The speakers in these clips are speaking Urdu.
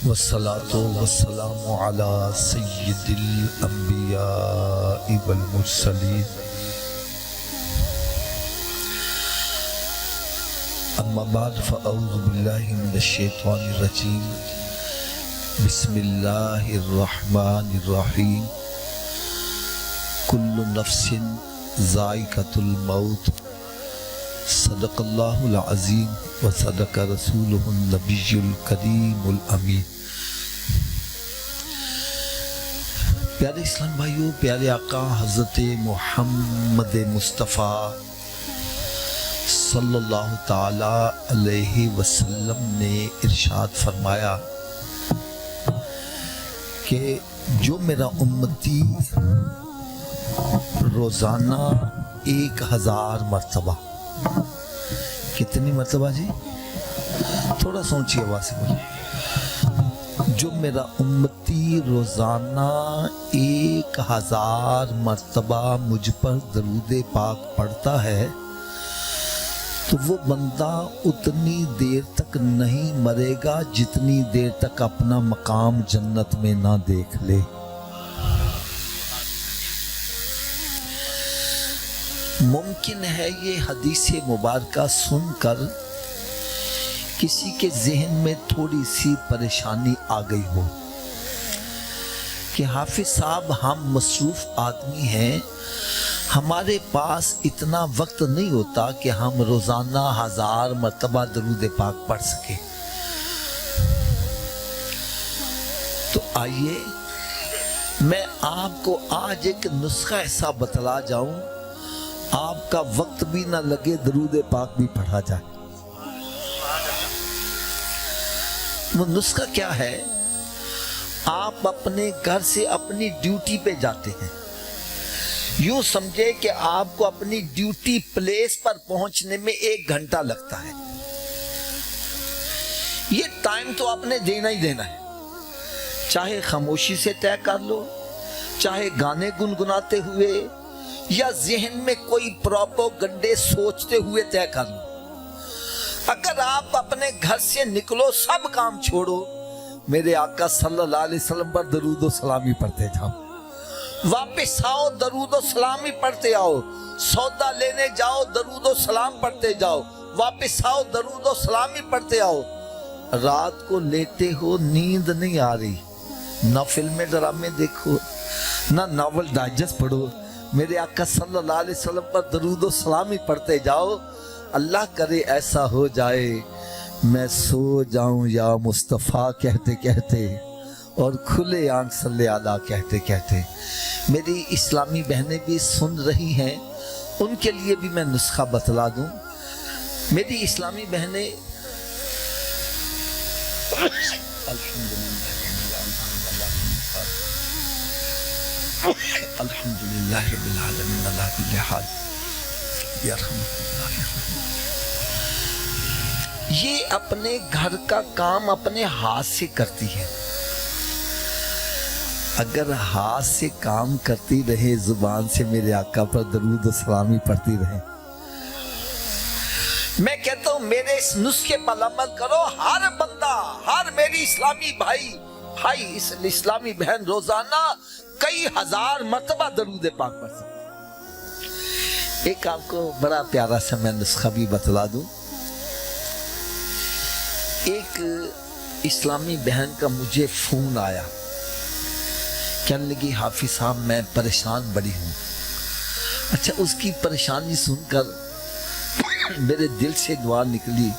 والصلاة والسلام على سيد الأنبياء والمرسلين أما بعد فأعوذ بالله من الشيطان الرجيم بسم الله الرحمن الرحيم كل نفس ذائقة الموت صدق اللہ العظیم وصدق رسولہ النبی الکریم الامین۔ پیارے اسلام بھائیوں، پیارے آقا حضرت محمد مصطفیٰ صلی اللہ تعالی علیہ وسلم نے ارشاد فرمایا کہ جو میرا امتی روزانہ 1000 مرتبہ، کتنی مرتبہ جی؟ تھوڑا سوچیے، آواز سے بولیے۔ جو میرا امتی روزانہ 1000 مرتبہ مجھ پر درود پاک پڑھتا ہے تو وہ بندہ اتنی دیر تک نہیں مرے گا جتنی دیر تک اپنا مقام جنت میں نہ دیکھ لے۔ ممکن ہے یہ حدیث مبارکہ سن کر کسی کے ذہن میں تھوڑی سی پریشانی آ گئی ہو کہ حافظ صاحب ہم مصروف آدمی ہیں، ہمارے پاس اتنا وقت نہیں ہوتا کہ ہم روزانہ 1000 مرتبہ درود پاک پڑھ سکیں۔ تو آئیے میں آپ کو آج ایک نسخہ ایسا بتلا جاؤں، آپ کا وقت بھی نہ لگے، درود پاک بھی پڑھا جائے۔ وہ نسخہ کیا ہے؟ آپ اپنے گھر سے اپنی ڈیوٹی پہ جاتے ہیں، یوں سمجھے کہ آپ کو اپنی ڈیوٹی پلیس پر پہنچنے میں 1 گھنٹہ لگتا ہے۔ یہ ٹائم تو آپ نے دینا ہی دینا ہے، چاہے خاموشی سے طے کر لو، چاہے گانے گنگناتے ہوئے یا ذہن میں کوئی پروپیگنڈے سوچتے ہوئے طے کر لو۔ اگر آپ اپنے گھر سے نکلو، سب کام چھوڑو، میرے آقا صلی اللہ علیہ وسلم پر درود و سلامی پڑھتے جاؤ، واپس آؤ درود و سلامی پڑھتے آؤ، سودا لینے جاؤ درود و سلام پڑھتے جاؤ، واپس آؤ درود و سلامی پڑھتے آؤ۔ رات کو لیٹے ہو، نیند نہیں آ رہی، نہ فلمیں ڈرامے دیکھو، نہ ناول ڈائجسٹ پڑھو، میرے آقا صلی اللہ علیہ وسلم پر درود و سلامی پڑھتے جاؤ۔ اللہ کرے ایسا ہو جائے میں سو جاؤں یا مصطفیٰ کہتے کہتے اور کھلے آنکھ صلی اللہ کہتے کہتے۔ میری اسلامی بہنیں بھی سن رہی ہیں، ان کے لیے بھی میں نسخہ بتلا دوں۔ میری اسلامی بہنیں الحمدللہ رب العالمین علی کل حال یہ اپنے گھر کا کام اپنے ہاتھ سے کرتی ہے۔ اگر ہاتھ سے کام کرتی رہے، زبان سے میرے آقا پر درود و سلامی پڑھتی رہے، میں کہتا ہوں میرے اس نسخے پر عمل کرو۔ ہر بندہ، ہر میری اسلامی بھائی، اس اسلامی بہن روزانہ کئی 1000 مرتبہ درود پاک پڑھ سکتے۔ ایک آپ کو بڑا پیارا سا میں نسخہ بھی بتلا دوں۔ ایک اسلامی بہن کا مجھے فون آیا، کہنے لگی حافظ صاحب میں پریشان بڑی ہوں۔ اچھا، اس کی پریشانی سن کر میرے دل سے دعا نکلی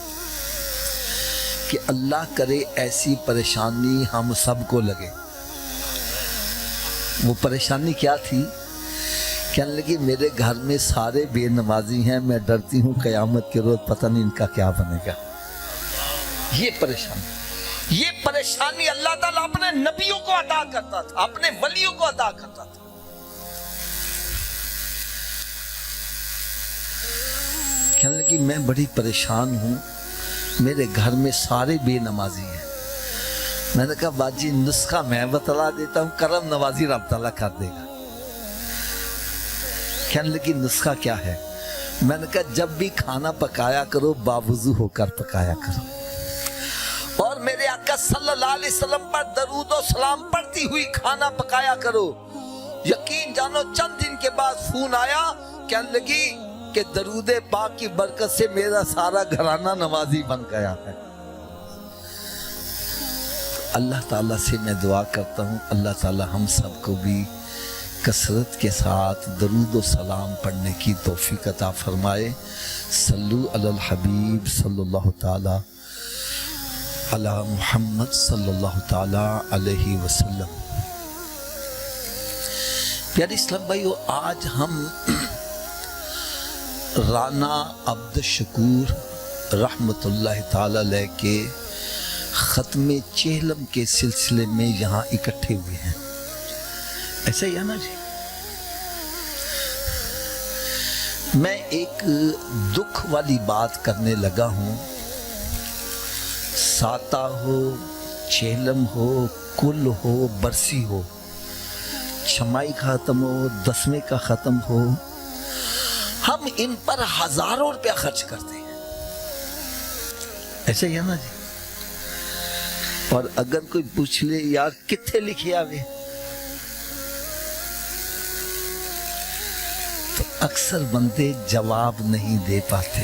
کہ اللہ کرے ایسی پریشانی ہم سب کو لگے۔ وہ پریشانی کیا تھی؟ کہنے لگی میرے گھر میں سارے بے نمازی ہیں، میں ڈرتی ہوں قیامت کے روز پتہ نہیں ان کا کیا بنے گا۔ یہ پریشانی اللہ تعالیٰ اپنے نبیوں کو عطا کرتا تھا، اپنے ولیوں کو عطا کرتا تھا۔ کہنے لگی میں بڑی پریشان ہوں، میرے گھر میں سارے بے نمازی ہیں۔ میں نے کہا باجی نسخہ میں بتلا دیتا ہوں، کرم نوازی رب تعالیٰ کر دے گا۔ کہنے لگی نسخہ کیا ہے؟ میں نے کہا جب بھی کھانا پکایا کرو باوضو ہو کر پکایا کرو، اور میرے آقا صلی اللہ علیہ وسلم پر درود و سلام پڑھتی ہوئی کھانا پکایا کرو۔ یقین جانو چند دن کے بعد فون آیا، کہنے لگی کہ درود پاک کی برکت سے میرا سارا گھرانہ نمازی بن گیا ہے۔ اللہ تعالیٰ سے میں دعا کرتا ہوں اللہ تعالیٰ ہم سب کو بھی کثرت کے ساتھ درود و سلام پڑھنے کی توفیق عطا فرمائے۔ صلو علی الحبیب صلی اللہ تعالی علی محمد صلی اللہ تعالی علیہ وسلم۔ پیارے اسلام بھائیو، آج ہم رانا عبد الشکور رحمت اللہ تعالی علیہ کے ختم چہلم کے سلسلے میں یہاں اکٹھے ہوئے ہیں، ایسا ہی ہے نا جی؟ میں ایک دکھ والی بات کرنے لگا ہوں۔ ساتہ ہو، چہلم ہو، کل ہو، برسی ہو، چھمائی کا ختم ہو، دسویں کا ختم ہو، ہم ان پر ہزاروں روپیہ خرچ کرتے ہیں، ایسا ہی ہے نا جی؟ اور اگر کوئی پوچھ لے یار کتنے لکھے آوے، تو اکثر بندے جواب نہیں دے پاتے۔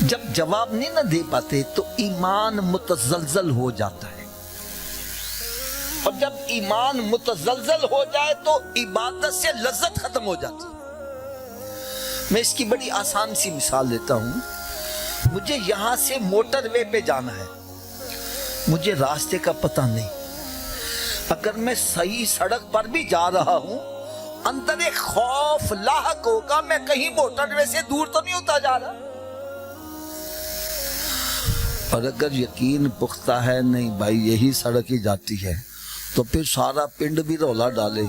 جب جواب نہیں نہ دے پاتے تو ایمان متزلزل ہو جاتا ہے، اور جب ایمان متزلزل ہو جائے تو عبادت سے لذت ختم ہو جاتی ہے۔ میں اس کی بڑی آسان سی مثال لیتا ہوں۔ مجھے یہاں سے موٹر وے پہ جانا ہے، مجھے راستے کا پتہ نہیں، اگر میں صحیح سڑک پر بھی جا رہا ہوں اندر ایک خوف لاحق ہوگا میں کہیں موٹر وے سے دور تو نہیں ہوتا جا رہا، اور اگر یقین پختہ ہے نہیں بھائی یہی سڑک ہی جاتی ہے تو پھر سارا پنڈ بھی رولا ڈالے،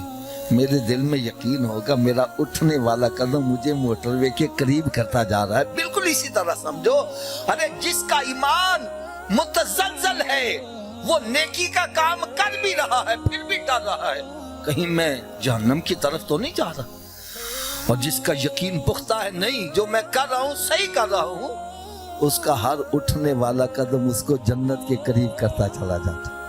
میرے دل میں یقین ہوگا میرا اٹھنے والا قدم مجھے موٹر وے کے قریب کرتا جا رہا ہے۔ بالکل اسی طرح سمجھو، ارے جس کا ایمان متزلزل ہے وہ نیکی کا کام کر بھی رہا ہے پھر بھی ڈر رہا ہے کہیں میں جہنم کی طرف تو نہیں جا رہا، اور جس کا یقین پختہ ہے نہیں جو میں کر رہا ہوں صحیح کر رہا ہوں، اس کا ہر اٹھنے والا قدم اس کو جنت کے قریب کرتا چلا جاتا۔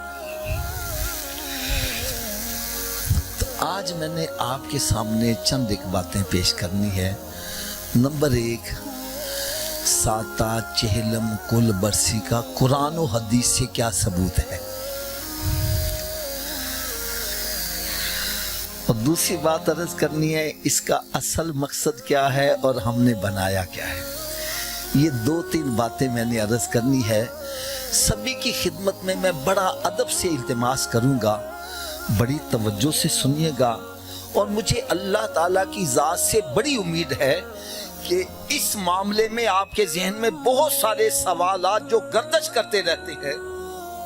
آج میں نے آپ کے سامنے چند ایک باتیں پیش کرنی ہے۔ نمبر ایک، ساتہ، چہلم، کل، برسی کا قرآن و حدیث سے کیا ثبوت ہے، اور دوسری بات عرض کرنی ہے اس کا اصل مقصد کیا ہے اور ہم نے بنایا کیا ہے۔ یہ دو تین باتیں میں نے عرض کرنی ہے، سبھی کی خدمت میں بڑا ادب سے التماس کروں گا، بڑی توجہ سے سنیے گا، اور مجھے اللہ تعالیٰ کی ذات سے بڑی امید ہے کہ اس معاملے میں آپ کے ذہن میں بہت سارے سوالات جو گردش کرتے رہتے ہیں،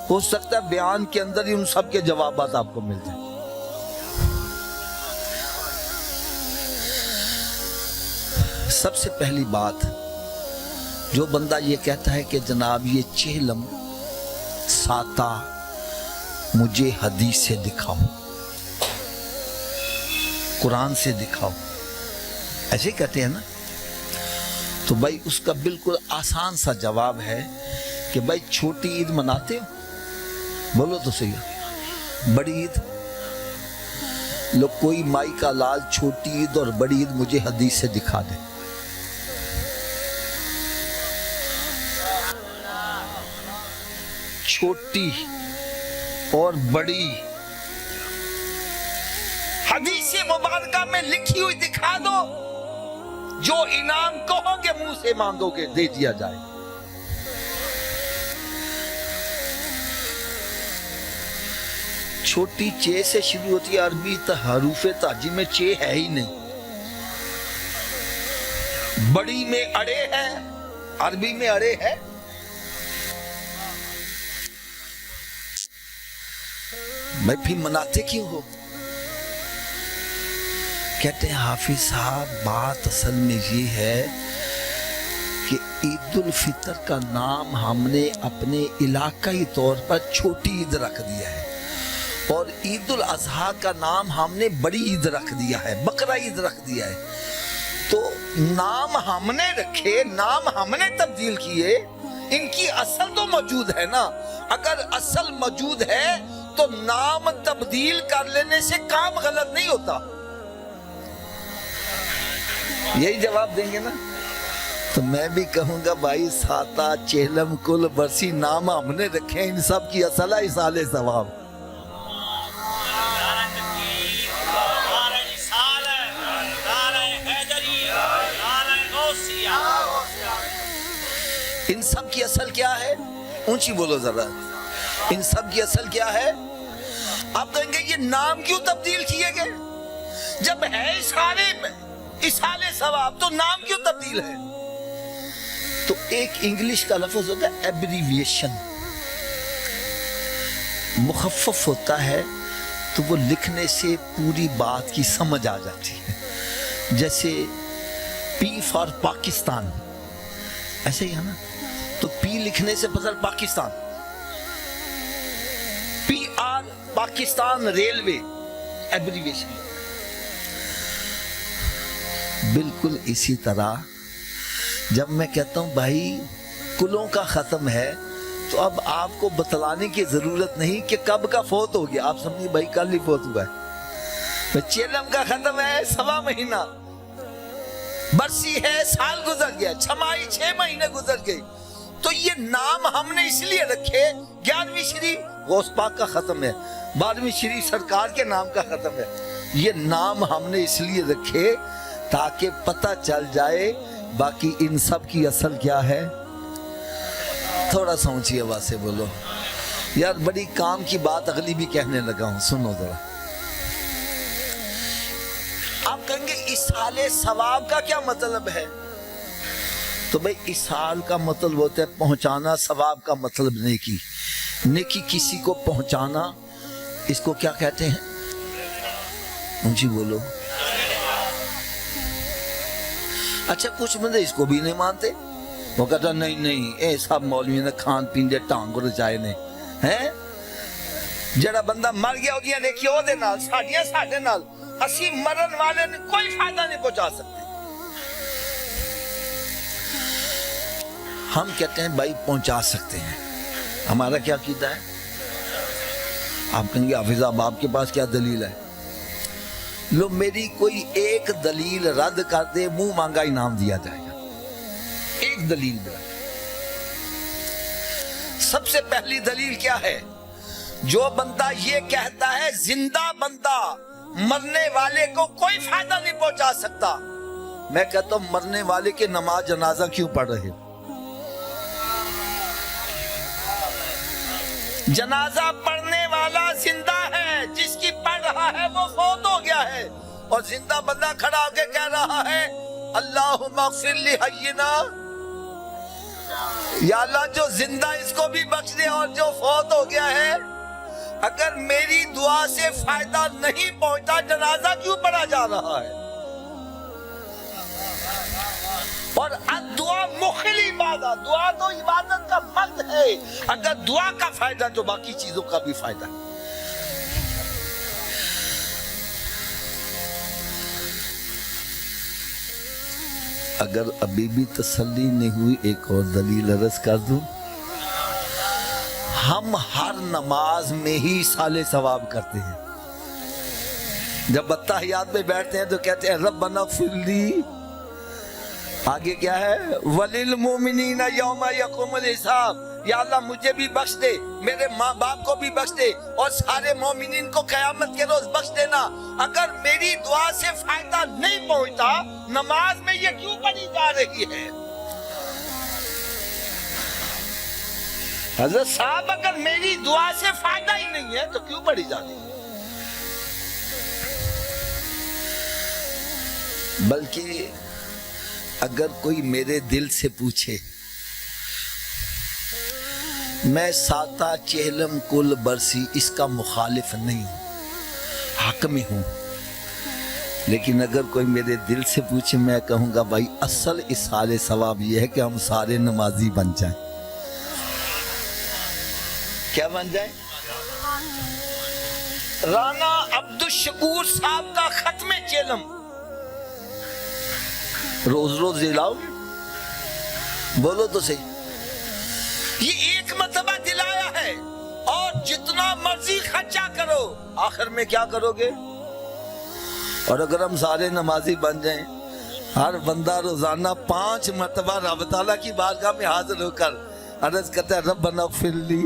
ہو سکتا ہے بیان کے اندر ہی ان سب کے جوابات آپ کو مل جائیں۔ سب سے پہلی بات، جو بندہ یہ کہتا ہے کہ جناب یہ چہلم، ساتہ مجھے حدیث سے دکھاؤ، قرآن سے دکھاؤ، ایسے کہتے ہیں نا، تو بھائی اس کا بالکل آسان سا جواب ہے کہ بھائی چھوٹی عید مناتے ہو؟ بولو تو صحیح، بڑی عید؟ لو کوئی مائی کا لال چھوٹی عید اور بڑی عید مجھے حدیث سے دکھا دے۔ چھوٹی اور بڑی حدیث مبارکہ میں لکھی ہوئی دکھا دو، جو انعام کہو گے منہ سے مانگو گے دے دیا جائے۔ چھوٹی چے سے شروع ہوتی ہے، عربی حروف تہجی میں چے ہے ہی نہیں، بڑی میں اڑے ہے، عربی میں اڑے ہے، میں بھی مناتے کیوں ہو؟ کہتے ہیں حافظ صاحب بات اصل میں یہ ہے کہ عید الفطر کا نام ہم نے اپنے علاقائی طور پر چھوٹی عید رکھ دیا ہے، اور عید الاضحیٰ کا نام ہم نے بڑی عید رکھ دیا ہے، بقرہ عید رکھ دیا ہے۔ تو نام ہم نے رکھے، نام ہم نے تبدیل کیے، ان کی اصل تو موجود ہے نا۔ اگر اصل موجود ہے تو نام تبدیل کر لینے سے کام غلط نہیں ہوتا، یہی جواب دیں گے نا۔ تو میں بھی کہوں گا بھائی ساتا چہلم کل برسی نام ہم نے رکھے، ان سب کی اصل ہے اصال ثواب۔ ان سب کی اصل کیا ہے؟ اونچی بولو ذرا، ان سب کی اصل کیا ہے؟ آپ کہیں گے یہ نام کیوں تبدیل کیے گئے؟ جب ہے اصال ثواب تو نام کیوں تبدیل ہے؟ تو ایک انگلش کا لفظ ہوتا ہے ایبریویشن، مخفف ہوتا ہے تو وہ لکھنے سے پوری بات کی سمجھ آ جاتی ہے۔ جیسے پی فار پاکستان، ایسے ہی ہے نا، تو پی لکھنے سے بدل Pakistan, P R Pakistan railway, abbreviation. بالکل اسی طرح جب میں کہتا ہوں بھائی کلوں کا ختم ہے، تو اب آپ کو بتلانے کی ضرورت نہیں کہ کب کا فوت ہو گیا، آپ سمجھیں بھائی کل ہی فوت ہوا ہے۔ چیلم کا ختم ہے 1.25 مہینہ، برسی ہے سال گزر گیا، چھمائی 6 مہینے گزر گئے۔ تو یہ نام ہم نے اس لیے رکھے، 11ویں شریف غوث پاک کا ختم ہے، 12ویں شریف سرکار کے نام کا ختم ہے، یہ نام ہم نے اس لیے رکھے تاکہ پتہ چل جائے باقی ان سب کی اصل کیا ہے۔ تھوڑا سا اونچی آواز سے بولو یار، بڑی کام کی بات اگلی بھی کہنے لگا ہوں، سنو ذرا۔ آپ کہیں گے اصال ثواب کا کیا مطلب ہے؟ تو بھئی اصال کا مطلب ہوتا ہے پہنچانا، ثواب کا مطلب نیکی۔ نیکی کسی کو پہنچانا، اس کو کیا کہتے ہیں؟ اونچی بولو۔ اچھا کچھ بندے اس کو بھی نہیں مانتے، وہ کہتا نہیں اے سب مولوی نے کھان پین دے ٹانگ رچائے نے ہیں، جڑا بندہ مر گیا ہو گیا نیکی ہو دے نال، ساڑیاں ساڑے نال، اسی مرن والے نے کوئی فائدہ نہیں پہنچا سکتے۔ ہم کہتے ہیں بھائی پہنچا سکتے ہیں، ہمارا کیا عقیدہ ہے؟ آپ کہیں گے حافظ صاحب آپ کے پاس کیا دلیل ہے؟ لو میری کوئی ایک دلیل رد کر دے، منہ مانگا انعام دیا جائے گا۔ ایک دلیل دے۔ سب سے پہلی دلیل کیا ہے؟ جو بندہ یہ کہتا ہے زندہ بندہ مرنے والے کو کوئی فائدہ نہیں پہنچا سکتا، میں کہتا ہوں مرنے والے کے نماز جنازہ کیوں پڑھ رہے ہو؟ جنازہ پڑھنے والا زندہ ہے، جس کی پڑھ رہا ہے وہ فوت ہو گیا ہے، اور زندہ بندہ کھڑا ہو کے کہہ رہا ہے اللہم اغفر لحینا، یا اللہ جو زندہ اس کو بھی بخش دے اور جو فوت ہو گیا ہے۔ اگر میری دعا سے فائدہ نہیں پہنچتا جنازہ کیوں پڑھا جا رہا ہے؟ اور دعا مخل عبادت، دعا تو عبادت کا فرد ہے، اگر دعا کا فائدہ تو باقی چیزوں کا بھی فائدہ ہے۔ اگر ابھی بھی تسلی نہیں ہوئی ایک اور دلیل عرض کر دوں، ہم ہر نماز میں ہی اصال ثواب کرتے ہیں۔ جب اتحیات میں بیٹھتے ہیں تو کہتے ہیں ربنا اغفر لی، آگے کیا ہے وَلِلْمُؤْمِنِينَ يَوْمَ يَقُومُ الْحِسَابُ، یا اللہ مجھے بھی بخش دے، میرے ماں باپ کو بھی بخش دے، اور سارے مومنین کو قیامت کے روز بخش دینا۔ اگر میری دعا سے فائدہ نہیں پہنچتا نماز میں یہ کیوں پڑھی جا رہی ہے؟ حضرت صاحب اگر میری دعا سے فائدہ ہی نہیں ہے تو کیوں پڑھی جا رہی ہے؟ بلکہ اگر کوئی میرے دل سے پوچھے، میں ساتا چہلم کل برسی اس کا مخالف نہیں ہوں، حق میں ہوں، لیکن اگر کوئی میرے دل سے پوچھے میں کہوں گا بھائی اصل اصال ثواب یہ ہے کہ ہم سارے نمازی بن جائیں۔ کیا بن جائیں؟ رانا عبدالشکور صاحب کا ختم چہلم روز روز دلاؤ گے؟ بولو تو صحیح. یہ ایک مرتبہ دلایا ہے اور جتنا مرضی خرچہ کرو آخر میں کیا کرو گے؟ اور اگر ہم سارے نمازی بن جائیں، ہر بندہ روزانہ 5 مرتبہ رب تعالیٰ کی بارگاہ میں حاضر ہو کر عرض کرتا ہے ربنا اغفر لی،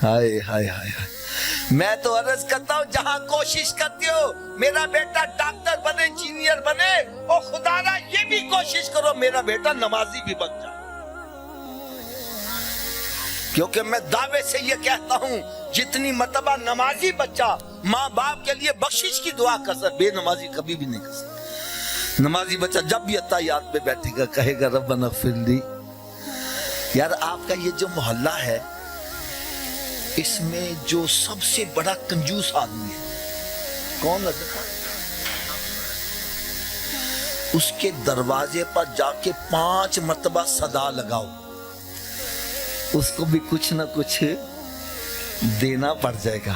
ہائے ہائے ہائے ہائے. میں تو عرض کرتا ہوں جہاں کوشش کرتے ہو میرا بیٹا ڈاکٹر بنے، انجینئر بنے، اور خدا را یہ بھی کوشش کرو میرا بیٹا نمازی بھی بن جائے. کیونکہ میں دعوے سے یہ کہتا ہوں جتنی مرتبہ نمازی بچہ ماں باپ کے لیے بخشش کی دعا کر سکتا، بے نمازی کبھی بھی نہیں کر سکتا. نمازی بچہ جب بھی اتحیات میں بیٹھے گا کہے گا ربنا اغفر لی. یار آپ کا یہ جو محلہ ہے اس میں جو سب سے بڑا کنجوس آدمی ہے کون ہے؟ اس کے دروازے پر جا کے 5 مرتبہ صدا لگاؤ، اس کو بھی کچھ نہ کچھ دینا پڑ جائے گا.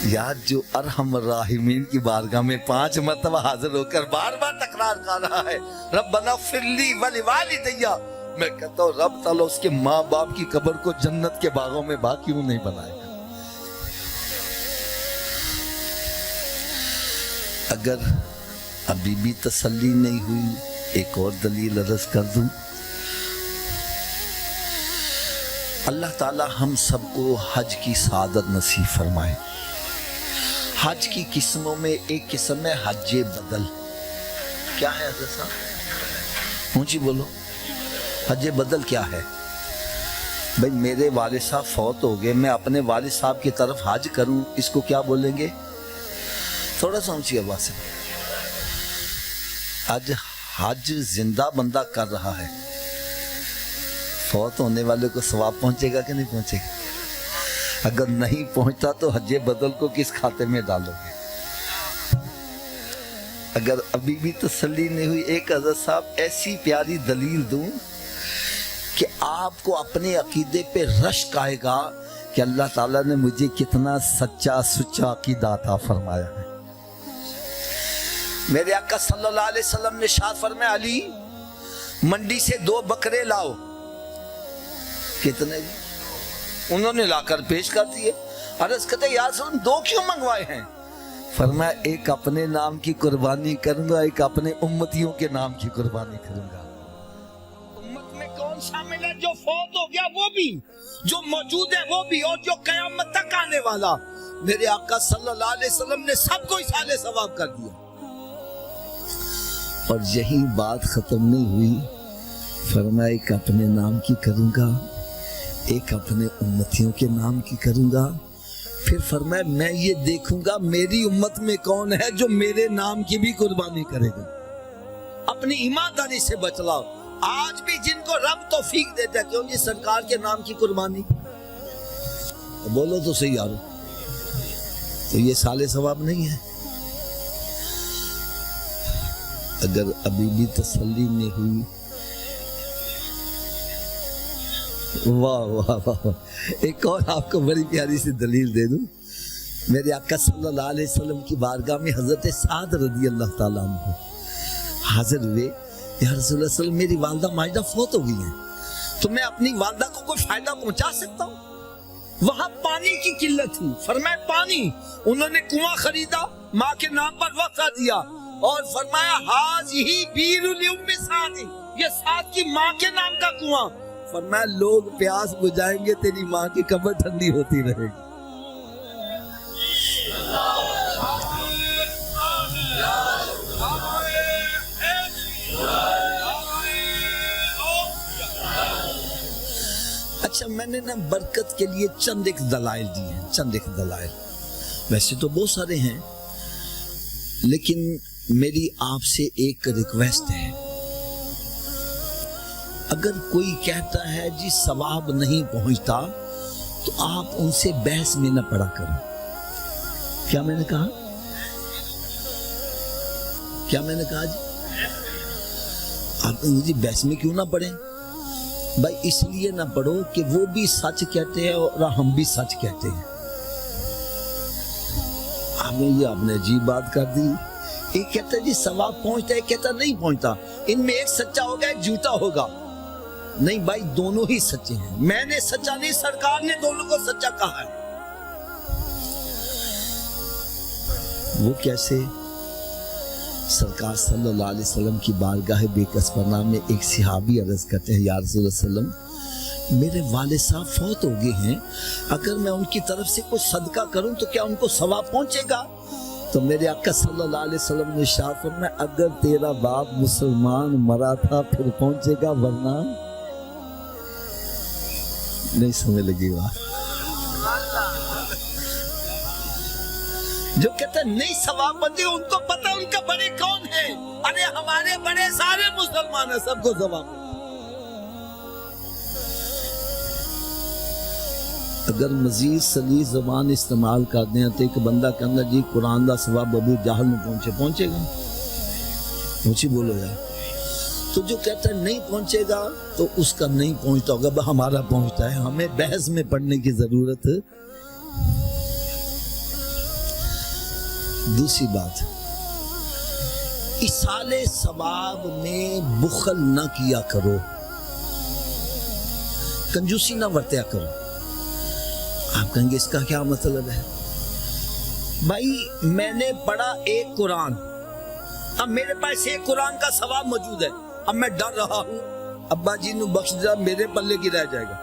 یار جو ارحم الراحمین کی بارگاہ میں 5 مرتبہ حاضر ہو کر بار بار تکرار کر رہا ہے ربنا اغفر لی ولوالدی، میں کہتا ہوں رب تعالیٰ اس کے ماں باپ کی قبر کو جنت کے باغوں میں باقی کیوں نہیں بنائے گا. اگر ابھی بھی تسلی نہیں ہوئی ایک اور دلیل عرض کر دوں. اللہ تعالیٰ ہم سب کو حج کی سعادت نصیب فرمائے. حج کی قسموں میں ایک قسم ہے حج بدل. کیا ہے حضرت صاحب؟ اونچی بولو. حج بدل کیا ہے؟ بھئی میرے والد صاحب فوت ہو گئے، میں اپنے والد صاحب کی طرف حج کروں، اس کو کیا بولیں گے؟ تھوڑا سا اونچی آواز سے. آج حج زندہ بندہ کر رہا ہے، فوت ہونے والے کو ثواب پہنچے گا کہ نہیں پہنچے گا؟ اگر نہیں پہنچتا تو حج بدل کو کس کھاتے میں ڈالو گے؟ اگر ابھی بھی تسلی نہیں ہوئی ایک حضرت صاحب ایسی پیاری دلیل دوں کہ آپ کو اپنے عقیدے پہ رشک آئے گا کہ اللہ تعالیٰ نے مجھے کتنا سچا سچا عقیدہ عطا فرمایا ہے. میرے آقا صلی اللہ علیہ وسلم نے ارشاد فرمایا علی منڈی سے 2 بکرے لاؤ. کتنے؟ انہوں نے لا کر پیش کر دیے. عرض کرتے یا رسول اللہ 2 کیوں منگوائے ہیں؟ فرمایا ایک اپنے نام کی قربانی کروں گا، ایک اپنے امتیوں کے نام کی قربانی کروں گا. امت میں کون شامل ہے؟ جو فوت ہو گیا وہ بھی، جو موجود ہے وہ بھی، اور جو قیامت تک آنے والا. میرے آقا صلی اللہ علیہ وسلم نے سب کو اصحال ثواب کر دیا. اور یہی بات ختم نہیں ہوئی، فرمایا ایک اپنے نام کی کروں گا، ایک اپنے امتیوں کے نام کی کروں گا. پھر فرمایا میں یہ دیکھوں گا میری امت میں کون ہے جو میرے نام کی بھی قربانی کرے گا. اپنی ایمانداری سے بچلاؤ. آج بھی جن کو رب توفیق دیتا ہے کیوں یہ سرکار کے نام کی قربانی، بولو تو صحیح یارو، تو یہ سالے ثواب نہیں ہے. اگر ابھی بھی تسلی نہیں ہوئی، واہ واہ واہ، ایک اور آپ کو بڑی پیاری سی دلیل دے دوں. میرے آقا صلی اللہ علیہ وسلم کی بارگاہ میں حضرت سعد رضی اللہ تعالیٰ عنہ حاضر ہوئے. یا رسول اللہ صلی اللہ علیہ وسلم میری والدہ ماجدہ فوت ہو گئی ہیں، تو میں اپنی والدہ کو کوئی فائدہ پہنچا سکتا ہوں؟ وہاں پانی کی قلت تھی. فرمایا پانی. انہوں نے کنواں خریدا، ماں کے نام پر وقف دیا اور فرمایا ہاذہ بیر لام سعد، یہ سعد کی ماں کے نام کا کنواں. فرمایا لوگ پیاس بجھائیں گے تیری ماں کی قبر ٹھنڈی ہوتی رہے گی. اچھا میں نے نا برکت کے لیے چند ایک دلائل دی ہیں، چند ایک دلائل، ویسے تو بہت سارے ہیں لیکن میری آپ سے ایک ریکویسٹ ہے. اگر کوئی کہتا ہے جی ثواب نہیں پہنچتا تو آپ ان سے بحث میں نہ پڑا کرو. کیا میں نے کہا؟ کیا میں نے کہا جی؟ آپ جی بحث میں کیوں نہ پڑھیں؟ بھائی اس لیے نہ پڑھو کہ وہ بھی سچ کہتے ہیں اور ہم بھی سچ کہتے ہیں. آپ نے عجیب بات کر دی ایک کہتا ہے جی ثواب پہنچتا ہے، کہتا نہیں پہنچتا، ان میں ایک سچا ہوگا ایک جھوٹا ہوگا۔ نہیں بھائی، دونوں ہی سچے ہیں، میں نے سچا نہیں، سرکار نے دونوں کو سچا کہا ہے۔ وہ کیسے؟ سرکار صلی اللہ علیہ وسلم کی بارگاہ بے کس پناہ میں ایک صحابی عرض کرتے ہیں، یا رسول اللہ صلی اللہ علیہ وسلم، میرے والد صاحب فوت ہو گئے ہیں، اگر میں ان کی طرف سے کوئی صدقہ کروں تو کیا ان کو ثواب پہنچے گا؟ تو میرے آقا صلی اللہ علیہ وسلم نے ارشاد فرمایا، اگر تیرا باپ مسلمان مرا تھا پھر پہنچے گا، ورنہ نہیں۔ سمجھ لگی بات؟ جو کہتے ہیں نہیں ثواب بندی، ان کو پتہ ان کا بڑے کون ہے، ارے ہمارے بڑے سارے مسلمان ہیں، سب کو ثواب۔ اگر مزید سلیس زبان استعمال کر دیں تو ایک بندہ کہنا جی قرآن دا ثواب ابو جہل میں پہنچے گا؟ مجھے بولو یار۔ تو جو کہتا ہے نہیں پہنچے گا تو اس کا نہیں پہنچتا ہوگا، ہمارا پہنچتا ہے، ہمیں بحث میں پڑھنے کی ضرورت۔ دوسری بات، ایصال ثواب میں بخل نہ کیا کرو، کنجوسی نہ برتیا کرو۔ آپ کہیں گے اس کا کیا مطلب ہے؟ بھائی میں نے پڑھا ایک قرآن، اب میرے پاس ایک قرآن کا ثواب موجود ہے، اب میں ڈر رہا ہوں ابا جی نو بخش دیا، میرے پلے کی رہ جائے گا۔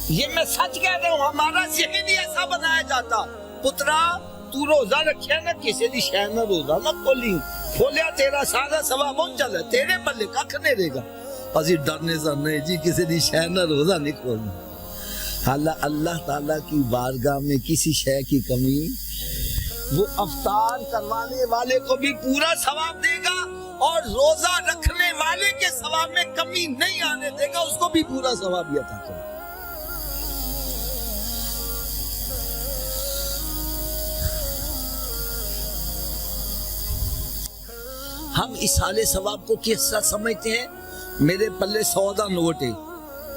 یہ میں سچ کہہ رہا ہوں، ہمارا ذہن ہی ایسا بنایا جاتا، پترا تو روزہ رکھیا نا، کسی دی شے نہ روزہ نہ کھولی، کھولیا تیرا سارا ثواب ہون چل ہے، تیرے پلے کھ نہیں رہے گا۔ اسی ڈرنے سے نہیں جی کسی دی شے نہ روزہ نہیں کھولنا۔ حالانکہ اللہ تعالیٰ کی بارگاہ میں کسی شے کی کمی، وہ افطار کروانے والے کو بھی پورا ثواب دے گا اور روزہ رکھنے والے کے ثواب میں کمی نہیں آنے دے گا، اس کو بھی پورا ثواب بھی عطا کرے۔ ہم ایصال ثواب کو کس طرح سمجھتے ہیں؟ میرے پلے 100 دا نوٹ ہے،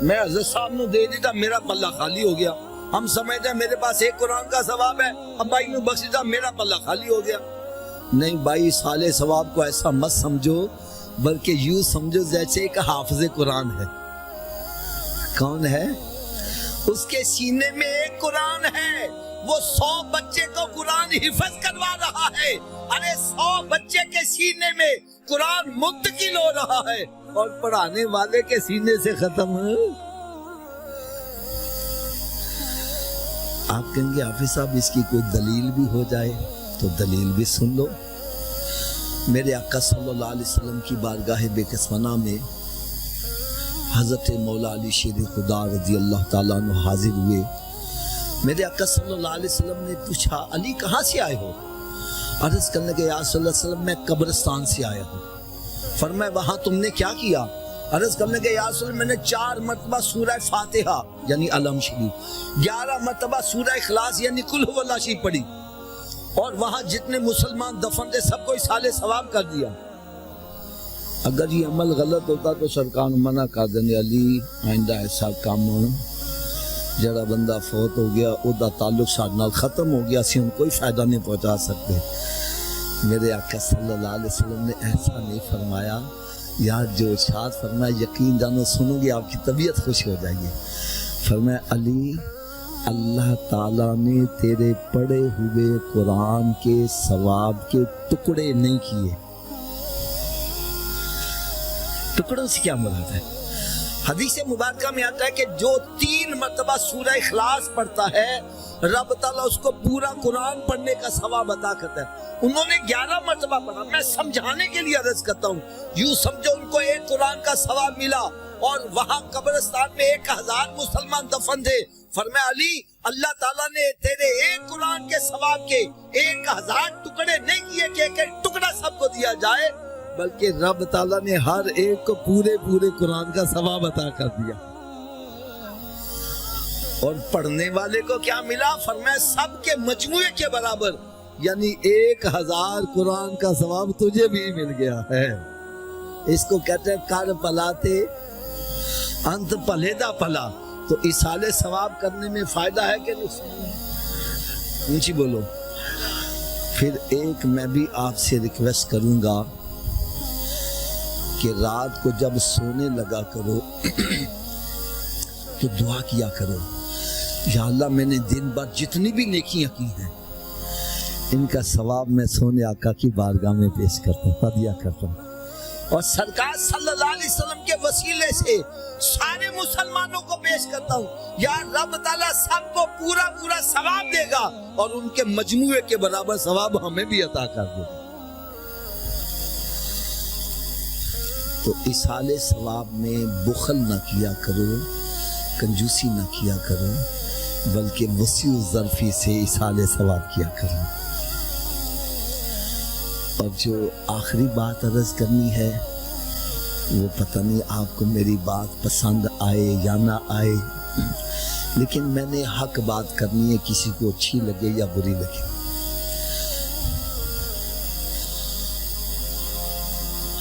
میں حضرت صاحب نو دے دیتا، میرا پلہ خالی ہو گیا۔ ہم سمجھتے ہیں میرے پاس ایک قرآن کا ثواب ہے، اب بھائی نو بخش دیتا، میرا پلہ خالی ہو گیا۔ نہیں بھائی، ایصال ثواب کو ایسا مت سمجھو، بلکہ یوں سمجھو جیسے ایک حافظ قرآن ہے۔ کون ہے؟ اس کے سینے میں ایک قرآن ہے، وہ 100 بچے کو قرآن حفظ کروا رہا ہے۔ ارے 100 بچے کے سینے میں قرآن منتقل ہو رہا ہے اور پڑھانے والے کے سینے سے ختم ہے۔ آپ کہیں گے حافظ صاحب اس کی کوئی دلیل بھی ہو جائے، تو دلیل بھی سن لو۔ میرے آقا صلی اللہ علیہ وسلم کی بارگاہ بے کس پناہ میں حضرت مولا علی شیر خدا رضی اللہ تعالیٰ عنہ حاضر ہوئے۔ میرے آقا صلی اللہ علیہ وسلم نے پوچھا، علی کہاں سے آئے ہو؟ عرض کرنے کے یا صلی اللہ علیہ وسلم میں قبرستان سے آیا ہوں۔ فرمایا وہاں تم نے کیا کیا؟ عرض کرنے کے یا رسول اللہ میں نے 4 مرتبہ سورہ فاتحہ یعنی علم شریف، 11 مرتبہ سورہ اخلاص یعنی قل هو اللہ شریف پڑھی، اور وہاں جتنے مسلمان دفن تھے سب کو ایصال ثواب کر دیا۔ اگر یہ عمل غلط ہوتا تو سرکار منع کر دینے، علی آئندہ ایسا کام جڑا بندہ فوت ہو گیا او دا تعلق ساتھ نال ختم ہو گیا، اسی ان کوئی فائدہ نہیں پہنچا سکتے۔ میرے آقا صلی اللہ علیہ وسلم نے ایسا نہیں فرمایا، یار جو ارشاد فرمایا یقین جانو سنو گے آپ کی طبیعت خوش ہو جائے گی۔ فرمایا علی اللہ تعالیٰ نے تیرے پڑھے ہوئے قرآن کے ثواب کے ٹکڑے نہیں کیے۔ ٹکڑوں سے کیا مراد ہے؟ حدیث مبارکہ میں آتا ہے کہ جو 3 مرتبہ سورہ اخلاص پڑھتا ہے رب تعالیٰ اس کو پورا قرآن پڑھنے کا ثواب عطا کرتا ہے۔ انہوں نے 11 مرتبہ پڑھا، میں سمجھانے کے لیے عرض کرتا ہوں، یوں سمجھو ان کو ایک قرآن کا ثواب ملا، اور وہاں قبرستان میں 1000 مسلمان دفن تھے۔ فرمایا علی اللہ تعالیٰ نے تیرے ایک قرآن کے ثواب کے 1000 ٹکڑے نہیں کیے کہ ایک ٹکڑا سب کو دیا جائے، بلکہ رب تعالیٰ نے ہر ایک کو پورے قرآن کا ثواب عطا کر دیا۔ اور پڑھنے والے کو کیا ملا؟ فرمایا سب کے مجموعے کے برابر، یعنی 1000 قرآن کا ثواب تجھے بھی مل گیا ہے۔ اس کو کہتے ہیں کر پلاتے انت پلے دا پلا۔ تو ایصال ثواب کرنے میں فائدہ ہے کہ نقصان ہے؟ اونچی بولو۔ پھر ایک میں بھی آپ سے ریکویسٹ کروں گا کہ رات کو جب سونے لگا کرو تو دعا کیا کرو، یا اللہ میں نے دن بھر جتنی بھی نیکیاں کی ہیں ان کا ثواب میں سونے آقا کی بارگاہ میں پیش کرتا ہوں، ہدیہ کرتا ہوں، اور سرکار صلی اللہ علیہ وسلم کے وسیلے سے سارے مسلمانوں کو پیش کرتا ہوں، یا رب تعالیٰ سب کو پورا پورا ثواب دے گا اور ان کے مجموعے کے برابر ثواب ہمیں بھی عطا کر دے گا۔ تو اصحال ثواب میں بخل نہ کیا کرو، کنجوسی نہ کیا کرو، بلکہ وسیع الظرفی سے اصحال ثواب کیا کرو۔ اور جو آخری بات عرض کرنی ہے وہ پتہ نہیں آپ کو میری بات پسند آئے یا نہ آئے، لیکن میں نے حق بات کرنی ہے، کسی کو اچھی لگے یا بری لگے۔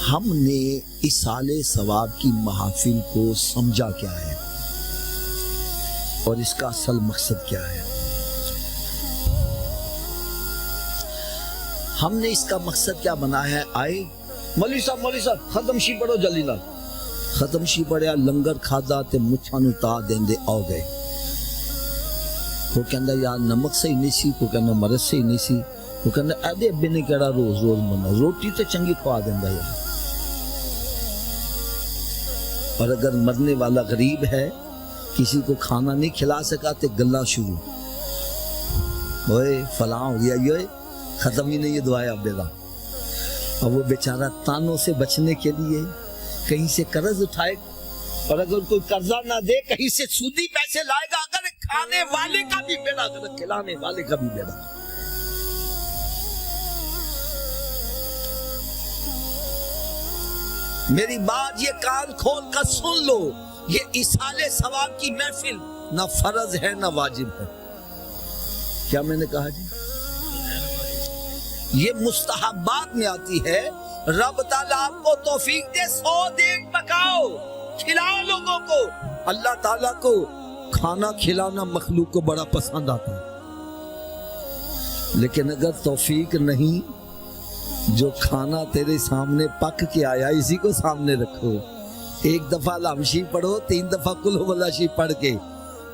ہم نے اصحال ثواب کی محافل کو سمجھا کیا ہے اور اس کا اصل مقصد کیا ہے؟ ہم نے اس کا مقصد کیا بنایا ہے؟ آئے مولوی صاحب ختم شی پڑھو جلدی نال، ختم شی پڑھیا، لنگر کھادا تے مچھاں نوں تا دیندے آ گئے۔ وہ کہندا یار نمک صحیح نہیں سی، وہ کہندا مرچ صحیح نہیں سی، وہ کہندا ایدے ابے نے کہڑا روز روز منا، روٹی تے چنگی کھوا دیندا یار۔ اور اگر مرنے والا غریب ہے، کسی کو کھانا نہیں کھلا سکا تے گلا شروع، اوئے فلاں ہو گیا، یہ ختم ہی نہیں یہ دعائیں ابے دا۔ اور وہ بیچارہ تانوں سے بچنے کے لیے کہیں سے قرض اٹھائے، اور اگر کوئی قرضہ نہ دے کہیں سے سودی پیسے لائے گا، اگر کھانے والے کا بھی بیڑا اگر کھلانے والے کا بھی بیڑا۔ میری بات یہ کان کھول کر سن لو، یہ اصحال ثواب کی محفل نہ فرض ہے نہ واجب ہے۔ کیا میں نے کہا جی؟ یہ مستحبات میں آتی ہے۔ رب تعالیٰ آپ کو توفیق دے 100 دیگ پکاؤ، کھلاؤ لوگوں کو۔ اللہ تعالیٰ کو کھانا کھلانا مخلوق کو بڑا پسند آتا ہے، لیکن اگر توفیق نہیں، جو کھانا تیرے سامنے پک کے آیا اسی کو سامنے رکھو۔ ایک دفعہ لامشی پڑھو، 3 دفعہ کل ہو اللہ شی پڑھ کے،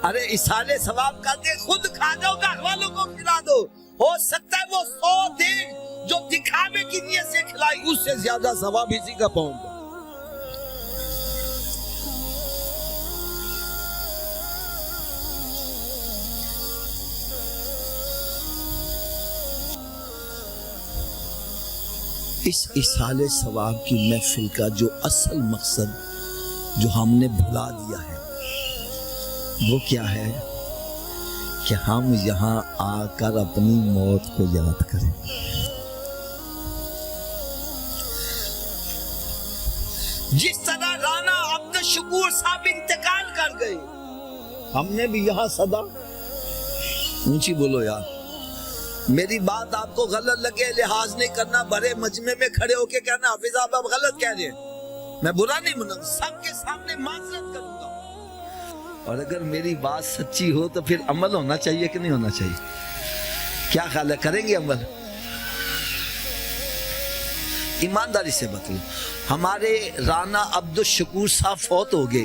ارے اصحال ثواب کر کے خود کھا جاؤ، گھر والوں کو کھلا دو۔ ہو سکتا ہے وہ 100 دیگ جو دکھاوے کی نیت سے کھلائی اس سے زیادہ ثواب اسی کا پہنچ جائے۔ اس اصحال ثواب کی محفل کا جو اصل مقصد جو ہم نے بھلا دیا ہے وہ کیا ہے؟ کہ ہم یہاں آ کر اپنی موت کو یاد کریں۔ جس طرح رانا عبد الشکور صاحب انتقال کر گئے، ہم نے بھی یہاں صدا اونچی بولو یار، میری بات آپ کو غلط لگے لحاظ نہیں کرنا، بڑے مجمع میں کھڑے ہو کے کہنا حافظ آپ غلط کہہ رہے ہیں، میں برا نہیں منا، سب کے سامنے معذرت کروں گا۔ اور اگر میری بات سچی ہو تو پھر عمل ہونا چاہیے کہ نہیں ہونا چاہیے؟ کیا خیال ہے، کریں گے عمل؟ ایمانداری سے بتلو، ہمارے رانا عبد الشکور صاحب فوت ہو گئے،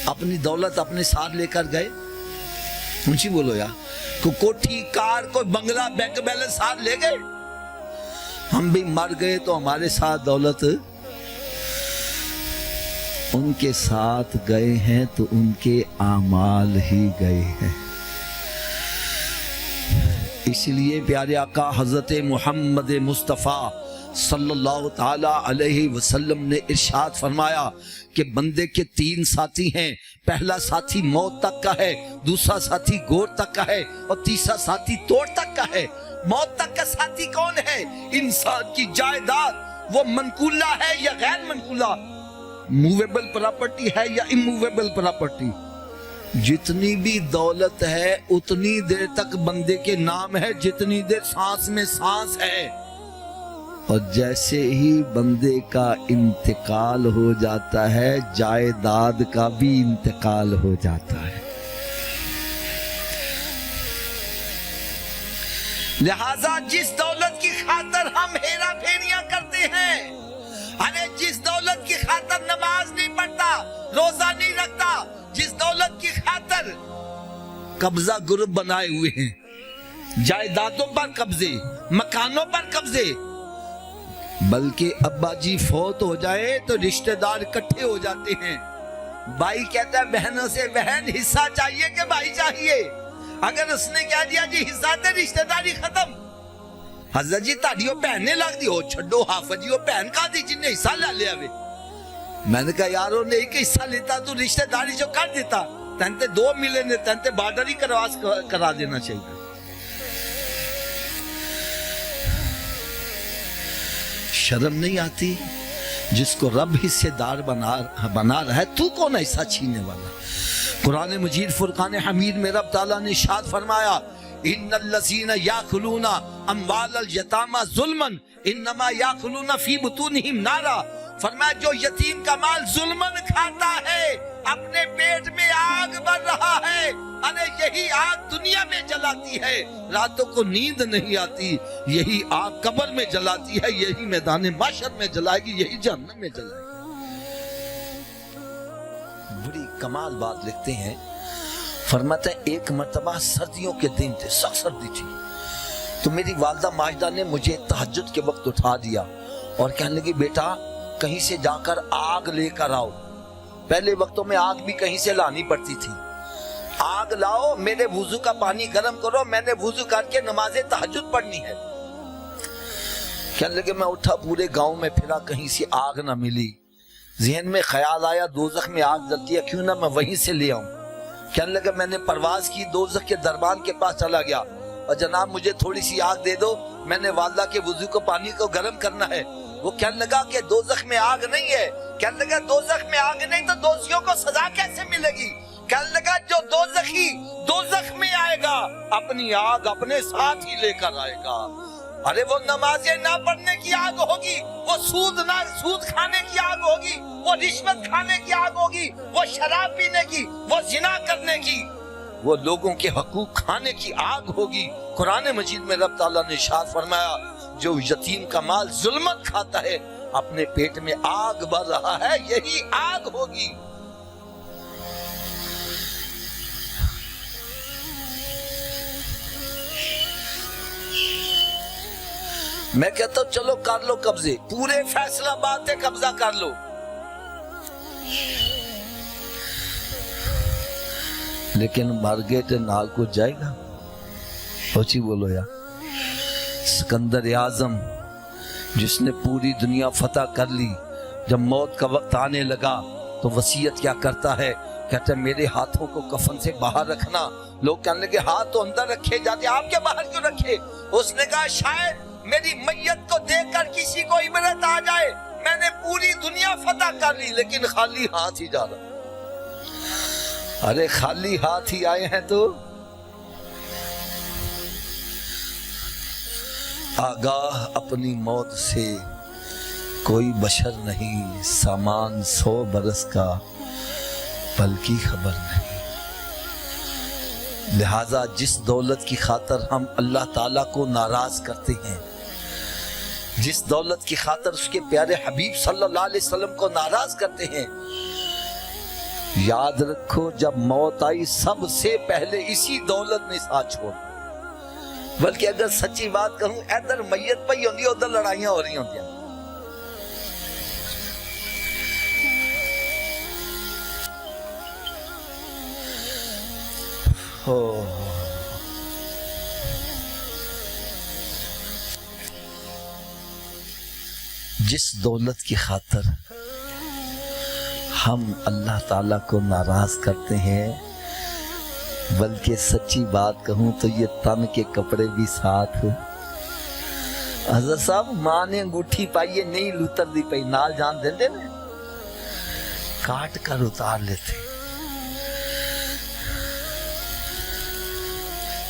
اپنی دولت اپنے ساتھ لے کر گئے، اونچی بولو یار، کوئی کوٹھی کار کوئی بنگلہ بینک بیلنس ساتھ لے گئے؟ ہم بھی مر گئے تو ہمارے ساتھ دولت ان کے ساتھ گئے ہیں تو ان کے اعمال ہی گئے ہیں۔ اس لیے پیارے آقا حضرت محمد مصطفیٰ صلی اللہ تعالی علیہ وسلم نے ارشاد فرمایا کہ بندے کے 3 ساتھی ہیں، پہلا ساتھی موت تک کا ہے، دوسرا ساتھی گور تک کا ہے، اور تیسرا ساتھی توڑ تک کا ہے۔ موت تک کا ساتھی کون ہے؟ انسان کی جائیداد وہ منقولہ ہے یا غیر منقولہ، موویبل پراپرٹی ہے یا اموویبل پراپرٹی۔ جتنی بھی دولت ہے اتنی دیر تک بندے کے نام ہے جتنی دیر سانس میں سانس ہے، اور جیسے ہی بندے کا انتقال ہو جاتا ہے جائیداد کا بھی انتقال ہو جاتا ہے۔ لہذا جس دولت کی خاطر ہم ہیرا پھیریاں کرتے ہیں، ارے جس دولت کی خاطر نماز نہیں پڑھتا، روزہ نہیں رکھتا، جس دولت کی خاطر قبضہ گروپ بنائے ہوئے ہیں، جائیدادوں پر قبضے، مکانوں پر قبضے، بلکہ ابا جی فوت ہو جائے تو رشتہ دار اکٹھے ہو جاتے ہیں، بھائی کہتا ہے بہنوں سے بہن حصہ چاہیے کہ بھائی چاہیے، اگر اس نے کہہ دیا جی حصہ تے رشتہ داری ختم، حضرت جی تاڑیو بہن نے لگ دی ہو چھڑو حافظ جی وہ بہن کا دی جن نے حصہ لے لیا ہوئے، میں نے کہا یارو نے ایک حصہ لیتا تو رشتہ داری جو کر دیتا، تنتے 2 ملے نے تنتے بارڈر ہی کرا دینا چاہیے۔ شرم نہیں آتی؟ جس کو رب حصے دار بنا رہا ہے تو کون حصہ چھینے والا؟ قرآن مجید فرقان حمید میں رب تعالیٰ نے ارشاد فرمایا ان الذین یاکلون اموال الیتامی ظلما انما یاکلون فی بطونہم نارا، فرمایا جو یتیم کا مال ظلمن کھاتا ہے اپنے پیٹ میں آگ بڑھ رہا ہے، ارے یہی آگ دنیا میں جلاتی ہے، راتوں کو نیند نہیں آتی، یہی آگ قبر میں جلاتی ہے، یہی میدان محشر میں جلائے گی، یہی جہنم میں جلائے گی۔ بڑی کمال بات لکھتے ہیں، فرماتا ہے ایک مرتبہ سردیوں کے دن تھے، سخت سردی تھی، تو میری والدہ ماجدہ نے مجھے تہجد کے وقت اٹھا دیا اور کہنے لگی بیٹا کہیں سے جا کر آگ لے کر آؤ۔ پہلے وقتوں میں آگ بھی کہیں سے لانی پڑتی تھی، آگ لاؤ، میرے وضو کا پانی گرم کرو، میں نے وضو کر کے نماز تہجد پڑھنی ہے۔ کہنے لگے میں اٹھا پورے گاؤں میں پھرا، کہیں سے آگ نہ ملی، ذہن میں خیال آیا دوزخ میں آگ جلتی ہے، کیوں نہ میں وہیں سے لے آؤں۔ کہنے لگا میں نے پرواز کی، دوزخ کے دربان کے پاس چلا گیا اور جناب مجھے تھوڑی سی آگ دے دو، میں نے والدہ کے وضو کو پانی کو گرم کرنا ہے۔ وہ کہنے لگا کہ دوزخ میں آگ نہیں ہے، کہنے لگا دوزخ میں آگ نہیں تو دوزخیوں کو سزا کیسے ملے گی؟ کہنے لگا جو دوزخی دوزخ میں آئے گا اپنی آگ اپنے ساتھ ہی لے کر آئے گا۔ ارے وہ نمازیں نہ پڑھنے کی آگ ہوگی، وہ سود کھانے کی آگ ہوگی، وہ رشوت کھانے کی آگ ہوگی، وہ شراب پینے کی، وہ زنا کرنے کی، وہ لوگوں کے حقوق کھانے کی آگ ہوگی۔ قرآن مجید میں رب تعالیٰ نے ارشاد فرمایا جو یتیم کا مال ظلمت کھاتا ہے اپنے پیٹ میں آگ بڑھ رہا ہے، یہی آگ ہوگی۔ میں کہتا ہوں چلو کر لو قبضے، پورے فیصلہ آباد سے قبضہ کر لو، لیکن مر گئے تو نال کو جائے گا۔ سوچی بولو یا سکندر اعظم جس نے پوری دنیا فتح کر لی، جب موت کا وقت آنے لگا تو وصیت کیا کرتا ہے؟ کہتا ہے میرے ہاتھوں کو کفن سے باہر رکھنا۔ لوگ کہنے لگے ہاتھ تو اندر رکھے جاتے، آپ کے باہر کیوں رکھے؟ اس نے کہا شاید میری میت کو دیکھ کر کسی کو عبرت آ جائے، میں نے پوری دنیا فتح کر لی لیکن خالی ہاتھ ہی جا رہا۔ ارے خالی ہاتھ ہی آئے ہیں تو آگاہ اپنی موت سے کوئی بشر نہیں، سامان 100 برس کا پل کی خبر نہیں۔ لہٰذا جس دولت کی خاطر ہم اللہ تعالیٰ کو ناراض کرتے ہیں، جس دولت کی خاطر اس کے پیارے حبیب صلی اللہ علیہ وسلم کو ناراض کرتے ہیں، یاد رکھو جب موت آئی سب سے پہلے اسی دولت نے ساتھ چھوڑ۔ بلکہ اگر سچی بات کہوں ادھر میت پئی ہوندی ادھر لڑائیاں ہو رہی ہوندی ہیں۔ جس دولت کی خاطر ہم اللہ تعالیٰ کو ناراض کرتے ہیں، بلکہ سچی بات کہوں تو یہ تن کے کپڑے بھی ساتھ۔ حضرت صاحب ماں نے انگوٹھی پائی ہے نہیں لوتر دی پئی، نال جان دیں دے نا، کاٹ کر اتار لیتے۔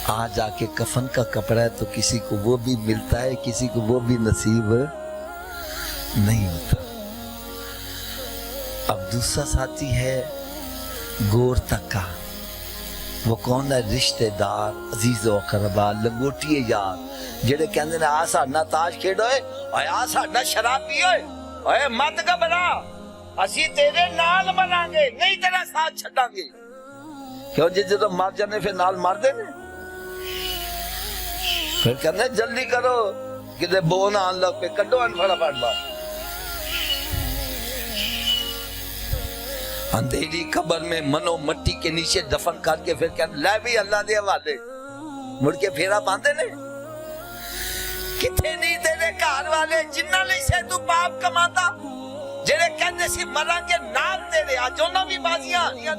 آ جا کے کفن کا کپڑا ہے تو کسی کو وہ بھی ملتا ہے، کسی کو وہ بھی نصیب نہیں ہوتا۔ اب دوسرا ساتھی ہے گور تک کا، وہ کون ہے؟ رشتے دار، عزیز و اقربا، لنگوٹیے یار جڑے کہندے نے آ ساڈا تاش کھیڈ ہوئے، اوے آ ساڈا شراب پی ہوئے، اوے مت گھبرا اسی تیرے نال بناں گے، نہیں تیرا ساتھ چھڈاں گے۔ کیوں جی جدوں مر جانے پھر نال مار دے نے، پھر کہنے جلدی کرو کدے بو نہ آن لگ پہ، کڈو ان فٹافٹ بات۔ اندھیری قبر میں منو مٹی کے نیچے دفن کر کے پھر کہنے لے بھی اللہ دے حوالے، مڑ کے پھیرا باندھے نے۔ کتھے نہیں تیرے گھر والے جنہاں لئی سے تو پاپ کماندا، جڑے کہندے سی مراں گے نال تیرے، اج انہاں بھی بازیاں آنیاں۔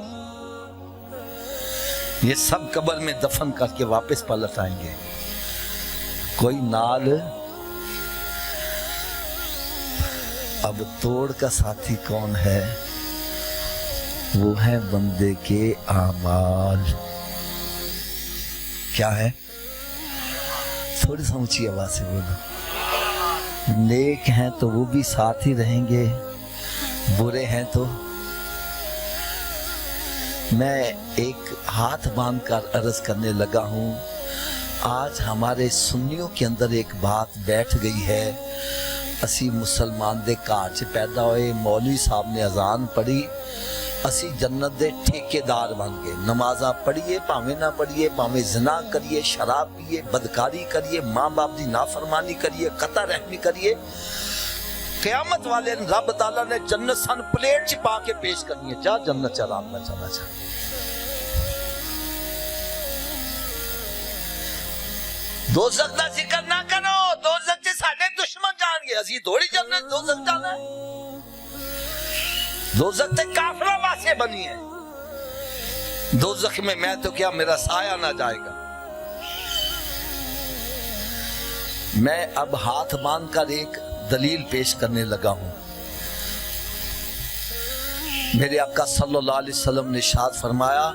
یہ سب قبر میں دفن کر کے واپس پلٹ آئیں گے۔ کوئی نال اب توڑ کا ساتھی کون ہے؟ وہ ہے بندے کے اعمال۔ کیا ہے؟ تھوڑی سا اونچی آواز سے بولو۔ نیک ہیں تو وہ بھی ساتھ ہی رہیں گے، برے ہیں تو۔ میں ایک ہاتھ باندھ کر عرض کرنے لگا ہوں، آج ہمارے سنیوں کے اندر ایک بات بیٹھ گئی ہے۔ اسی مسلمان دے گھر چ پیدا ہوئے، مولوی صاحب نے اذان پڑھی، اسی جنت دے ٹھیکیدار بن گئے۔ نمازاں پڑھیے پاویں نہ پڑھیے، پاویں زنا کریے، شراب پیے، بدکاری کریے، ماں باپ دی نافرمانی کریے، قطع رحمی کریے، قیامت والے رب تعالیٰ نے جنت سن پلیٹ چ پا کے پیش کرنی ہے، جا جنت چ آرام نہ چلا جا۔ دوزخ دا ذکر نہ کرو، دوزخ سے ساڈے دشمن جان گے، اسی تھوڑی جنت دوزخ جانا ہے۔ دوزخ تے کافرہ واسطے بنی ہے، دوزخ میں تو کیا میرا سایہ نہ جائے گا۔ میں اب ہاتھ باندھ کر ایک دلیل پیش کرنے لگا ہوں۔ میرے آقا صلی اللہ علیہ وسلم نے ارشاد فرمایا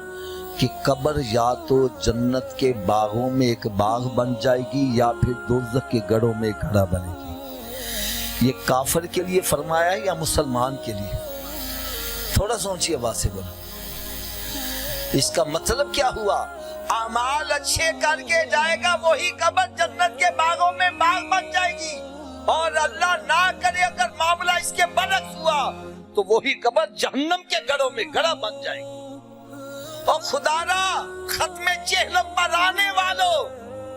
کہ قبر یا تو جنت کے باغوں میں ایک باغ بن جائے گی یا پھر دوزخ کے گڑھوں میں ایک گڑھا بنے گی۔ یہ کافر کے لیے فرمایا ہے یا مسلمان کے لیے؟ تھوڑا سا اونچی آواز سے بولو۔ اس کا مطلب کیا ہوا؟ اعمال اچھے کر کے جائے گا وہی قبر جنت کے باغوں میں باغ بن جائے گی، اور اللہ نہ کرے اگر معاملہ اس کے برعکس ہوا تو وہی قبر جہنم کے گڑھوں میں گڑھا بن جائے گی۔ اور خدا را ختم جہنم پر آنے والوں،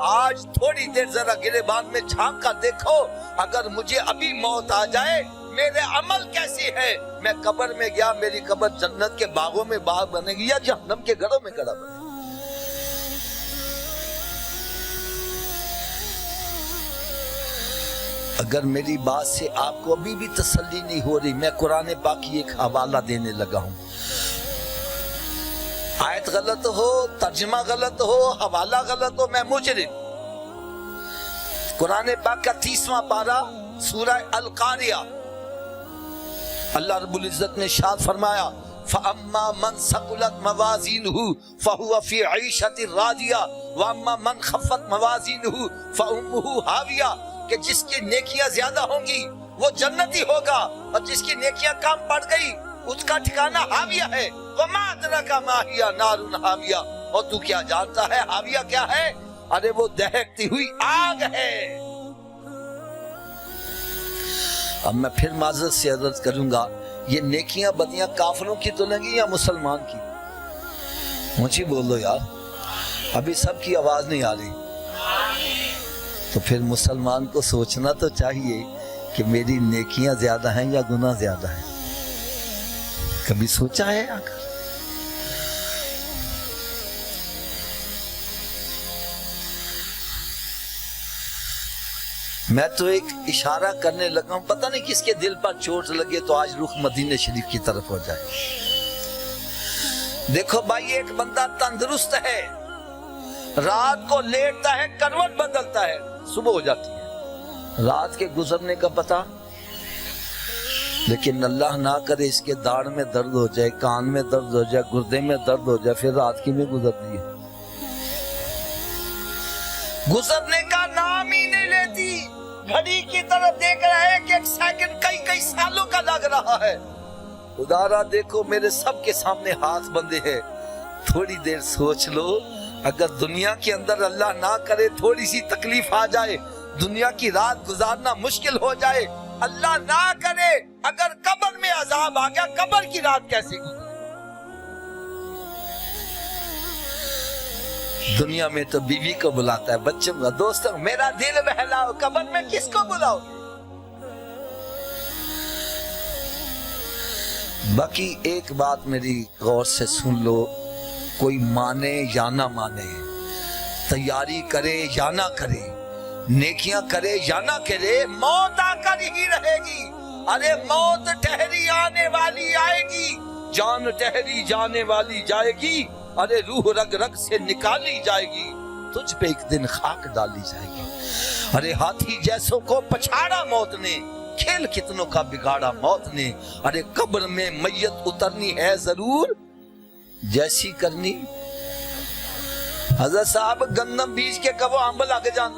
آج تھوڑی دیر ذرا گریبان میں جھانک کر دیکھو، اگر مجھے ابھی موت آ جائے میرے عمل کیسی ہے؟ میں قبر میں گیا، میری قبر جنت کے باغوں میں باغ بنے گی یا جہنم کے گڑھوں میں گڑھا بنے گی؟ اگر میری بات سے آپ کو ابھی بھی تسلی نہیں ہو رہی، میں قرآن پاک کی ایک حوالہ دینے لگا ہوں۔ آیت غلط ہو، ترجمہ غلط ہو، حوالہ غلط ہو، میں مجرم۔ قرآن پاک کا 30واں پارہ سورہ القاریہ، اللہ رب العزت نے ارشاد فرمایا فَأَمَّا مَنْ ثَقُلَتْ مَوَازِينُهُ فَهُوَ فِي عِيشَةٍ رَاضِيَةٍ وَأَمَّا مَنْ خَفَّتْ مَوَازِينُهُ فَأُمُّهُ هَاوِيَةٌ، کہ جس کی نیکیاں زیادہ ہوں گی وہ جنتی ہوگا، اور جس کی نیکیاں کم پڑ گئی اس کا ٹھکانہ ہاویہ ہے۔ وَمَا أَدْرَاكَ مَا هِيَ نَارٌ حَامِيَةٌ، اور تو کیا جانتا ہے ہاویہ کیا ہے؟ ارے وہ دہکتی ہوئی آگ ہے۔ اب میں پھر معذرت سے عرض کروں گا، یہ نیکیاں بدیاں کافروں کی تو لگی یا مسلمان کی؟ اونچی بول دو یار، ابھی سب کی آواز نہیں آ رہی۔ تو پھر مسلمان کو سوچنا تو چاہیے کہ میری نیکیاں زیادہ ہیں یا گناہ زیادہ ہیں؟ کبھی سوچا ہے آخر؟ میں تو ایک اشارہ کرنے لگا ہوں، پتہ نہیں کس کے دل پر چوٹ لگے تو آج رخ مدینہ شریف کی طرف ہو جائے۔ دیکھو بھائی، ایک بندہ تندرست ہے، رات کو لیٹتا ہے، کروٹ بدلتا ہے، صبح ہو جاتی ہے، رات کے گزرنے کا پتہ، لیکن اللہ نہ کرے اس کے داڑھ میں درد ہو جائے، کان میں درد ہو جائے، گردے میں درد ہو جائے، پھر رات کی بھی گزرتی ہے، گزرنے کا نام ہی نہیں لیتی۔ گھڑی کی طرف دیکھ رہا ہے کہ ایک سیکنڈ کئی سالوں کا لگ رہا ہے۔ خدا را دیکھو، میرے سب کے سامنے ہاتھ بندے ہیں، تھوڑی دیر سوچ لو، اگر دنیا کے اندر اللہ نہ کرے تھوڑی سی تکلیف آ جائے، دنیا کی رات گزارنا مشکل ہو جائے، اللہ نہ کرے اگر قبر میں عذاب آ گیا، قبر کی رات کیسے گزرے؟ دنیا میں تو بیوی کو بلاتا ہے، بچوں کا، دوستوں، میرا دل بہلاؤ، قبر میں کس کو بلاؤ؟ باقی ایک بات میری غور سے سن لو، کوئی مانے یا نہ مانے، تیاری کرے یا نہ کرے، نیکیاں کرے یا نہ کرے، موت آ کر ہی رہے گی۔ ارے موت ٹھہری آنے والی آئے گی، جان ٹھہری جانے والی جائے گی، ارے روح رگ رگ سے نکالی جائے گی، تجھ پہ ایک دن خاک ڈالی جائے گی۔ ارے ہاتھی جیسوں کو پچھاڑا موت نے، کھیل کتنوں کا بگاڑا موت نے، ارے قبر میں میت اترنی ہے ضرور، جیسی کرنی۔ حضرت صاحب گندم بیج کے کبو امب لگ جان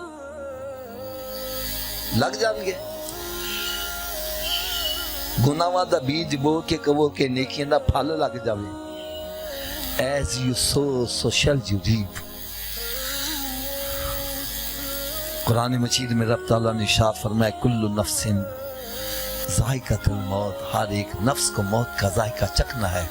گے، گناواں دا بیج بو کے کبو کے نیکیاں دا پھل لگ جاوے۔ As you sow, so shall you reap۔ قرآن مجید میں رب تعالیٰ نے ارشاد فرمایا کل نفس ذائقۃ الموت، ہر ایک نفس کو موت کا ذائقہ چکھنا ہے۔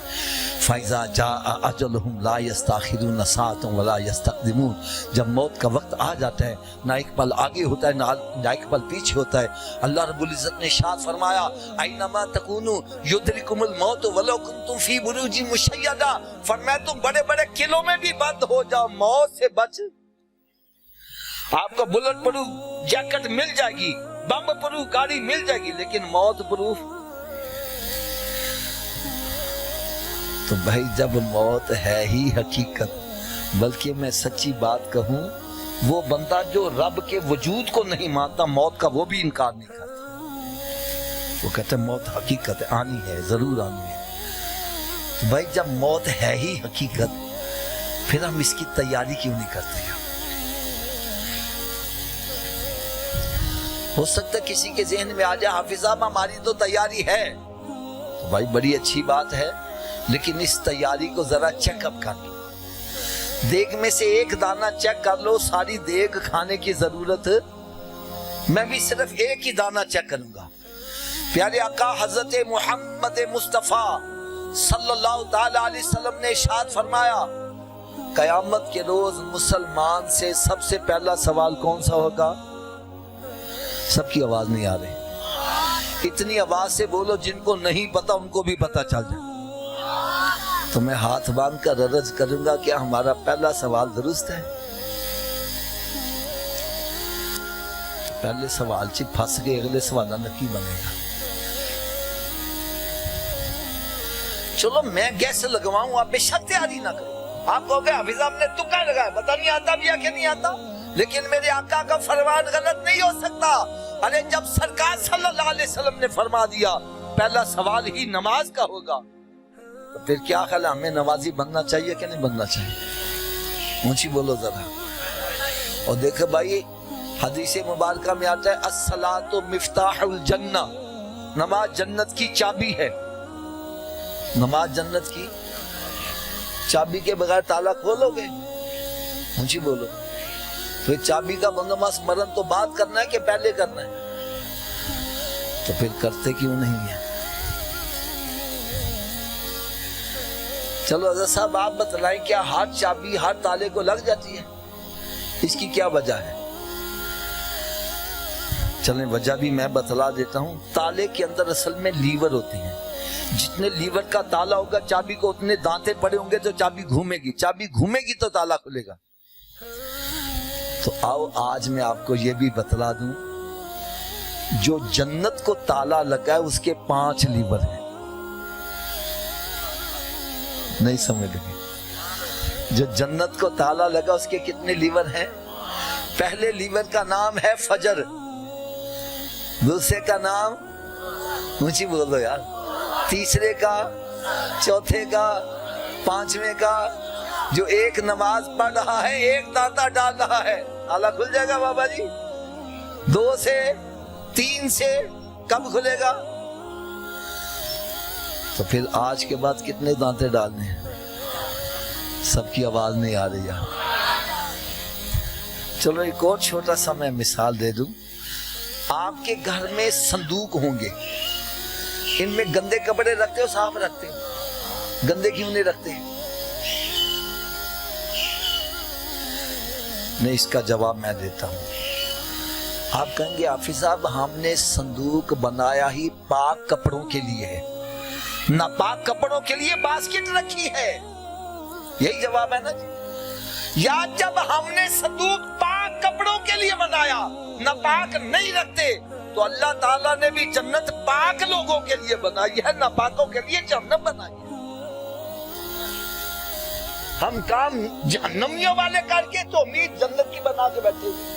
فَإِذَا جَاءَ أَجَلُهُمْ لَا يَسْتَأْخِرُونَ سَاعَةً وَلَا يَسْتَقْدِمُونَ، جب موت کا وقت آ جاتا ہے نہ ایک پل آگے ہوتا ہے نہ ایک پل پیچھے ہوتا ہے۔ اللہ رب العزت نے ارشاد فرمایا اَيْنَمَا تَكُونُوا يُدْرِكُمُ الْمَوْتُ وَلَوْ كُنْتُمْ فِي بُرُوجٍ مُشَيَّدَةٍ، فرمایا تم بڑے بڑے قلعوں میں بھی بند ہو جاؤ، موت سے بچ۔ آپ کو بلٹ پروف جیکٹ مل جائے گی، بم پروف گاڑی مل جائے گی، لیکن موت پروف۔ تو بھائی جب موت ہے ہی حقیقت، بلکہ میں سچی بات کہوں، وہ بندہ جو رب کے وجود کو نہیں مانتا موت کا، وہ بھی انکار نہیں کرتا، وہ کہتے ہیں موت حقیقت ہے، آنی ہے، ضرور آنی ہے۔ تو بھائی جب موت ہے ہی حقیقت، پھر ہم اس کی تیاری کیوں نہیں کرتے ہیں؟ ہو سکتا ہے کسی کے ذہن میں آ جائے حافظ صاحب ہماری تو تیاری ہے، تو بھائی بڑی اچھی بات ہے، لیکن اس تیاری کو ذرا چیک اپ کر لو۔ دیگ میں سے ایک دانہ چیک کر لو، ساری دیگ کھانے کی ضرورت، میں بھی صرف ایک ہی دانہ چیک کروں گا۔ پیارے آقا حضرت محمد مصطفیٰ صلی اللہ تعالی علیہ وسلم نے ارشاد فرمایا قیامت کے روز مسلمان سے سب سے پہلا سوال کون سا ہوگا؟ سب کی آواز نہیں آ رہی، اتنی آواز سے بولو جن کو نہیں پتا ان کو بھی پتا چل جائے۔ تو میں ہاتھ باندھ کر عرض کروں گا کہ ہمارا پہلا سوال درست ہے؟ پہلے سوال چ پھنس گئے، اگلے سوال نکی بنے گا۔ چلو میں گیس لگواؤں، آپ بے شک تیاری نہ کرو۔ آپ کہو گے حافظ صاحب نے تکا لگایا، پتہ نہیں آتا بھی ہے کہ نہیں آتا، لیکن میرے آقا کا فرمان غلط نہیں ہو سکتا۔ ارے جب سرکار صلی اللہ علیہ وسلم نے فرما دیا پہلا سوال ہی نماز کا ہوگا، تو پھر کیا خیال ہے ہمیں نمازی بننا چاہیے کہ نہیں بننا چاہیے؟ اونچی بولو ذرا۔ اور دیکھو بھائی حدیث مبارکہ میں آتا ہے الصلاۃ مفتاح الجنہ، نماز جنت کی چابی ہے۔ نماز جنت کی چابی کے بغیر تالا کھولو گے؟ اونچی بولو۔ تو چابی کا بندوبست مرن تو بات کرنا ہے کہ پہلے کرنا ہے؟ تو پھر کرتے کیوں نہیں ہے؟ چلو حضرت صاحب آپ بتلائیں کیا ہر چابی ہر تالے کو لگ جاتی ہے؟ اس کی کیا وجہ ہے؟ چلیں وجہ بھی میں بتلا دیتا ہوں۔ تالے کے اندر اصل میں لیور ہوتے ہیں، جتنے لیور کا تالا ہوگا چابی کو اتنے دانتے پڑے ہوں گے تو چابی گھومے گی، چابی گھومے گی تو تالا کھلے گا۔ تو آؤ آج میں آپ کو یہ بھی بتلا دوں، جو جنت کو تالا لگا ہے اس کے 5 لیور ہیں۔ نہیں سمجھ لگے؟ جو جنت کو تالا لگا اس کے کتنے لیور ہیں؟ پہلے لیور کا نام ہے فجر، دوسرے کا نام اونچی بولو یار، تیسرے کا، چوتھے کا، 5ویں کا۔ جو ایک نماز پڑھ رہا ہے ایک دانتا ڈال رہا ہے، تالا کھل جائے گا بابا جی؟ 2 سے 3 سے کب کھلے گا؟ تو پھر آج کے بعد کتنے دانتے ڈالنے ہیں؟ سب کی آواز نہیں آ رہی ہے. چلو ایک اور چھوٹا سا میں مثال دے دوں. آپ کے گھر میں صندوق ہوں گے, ان میں گندے کپڑے رکھتے ہو صاف رکھتے ہو؟ گندے کیوں نہیں رکھتے؟ نہیں, اس کا جواب میں دیتا ہوں. آپ کہیں گے حافظ صاحب ہم نے صندوق بنایا ہی پاک کپڑوں کے لیے ہے, ناپاک کپڑوں کے لیے باسکٹ رکھی ہے. یہی جواب ہے نا جی. یا جب ہم نے صندوق پاک کپڑوں کے لیے بنایا, ناپاک نہیں رکھتے, تو اللہ تعالیٰ نے بھی جنت پاک لوگوں کے لیے بنائی ہے, ناپاکوں کے لیے جہنم بنائی ہے. ہم کام جہنمیوں والے کر کے تو امید جنت کی بنا کے بیٹھے ہوئے.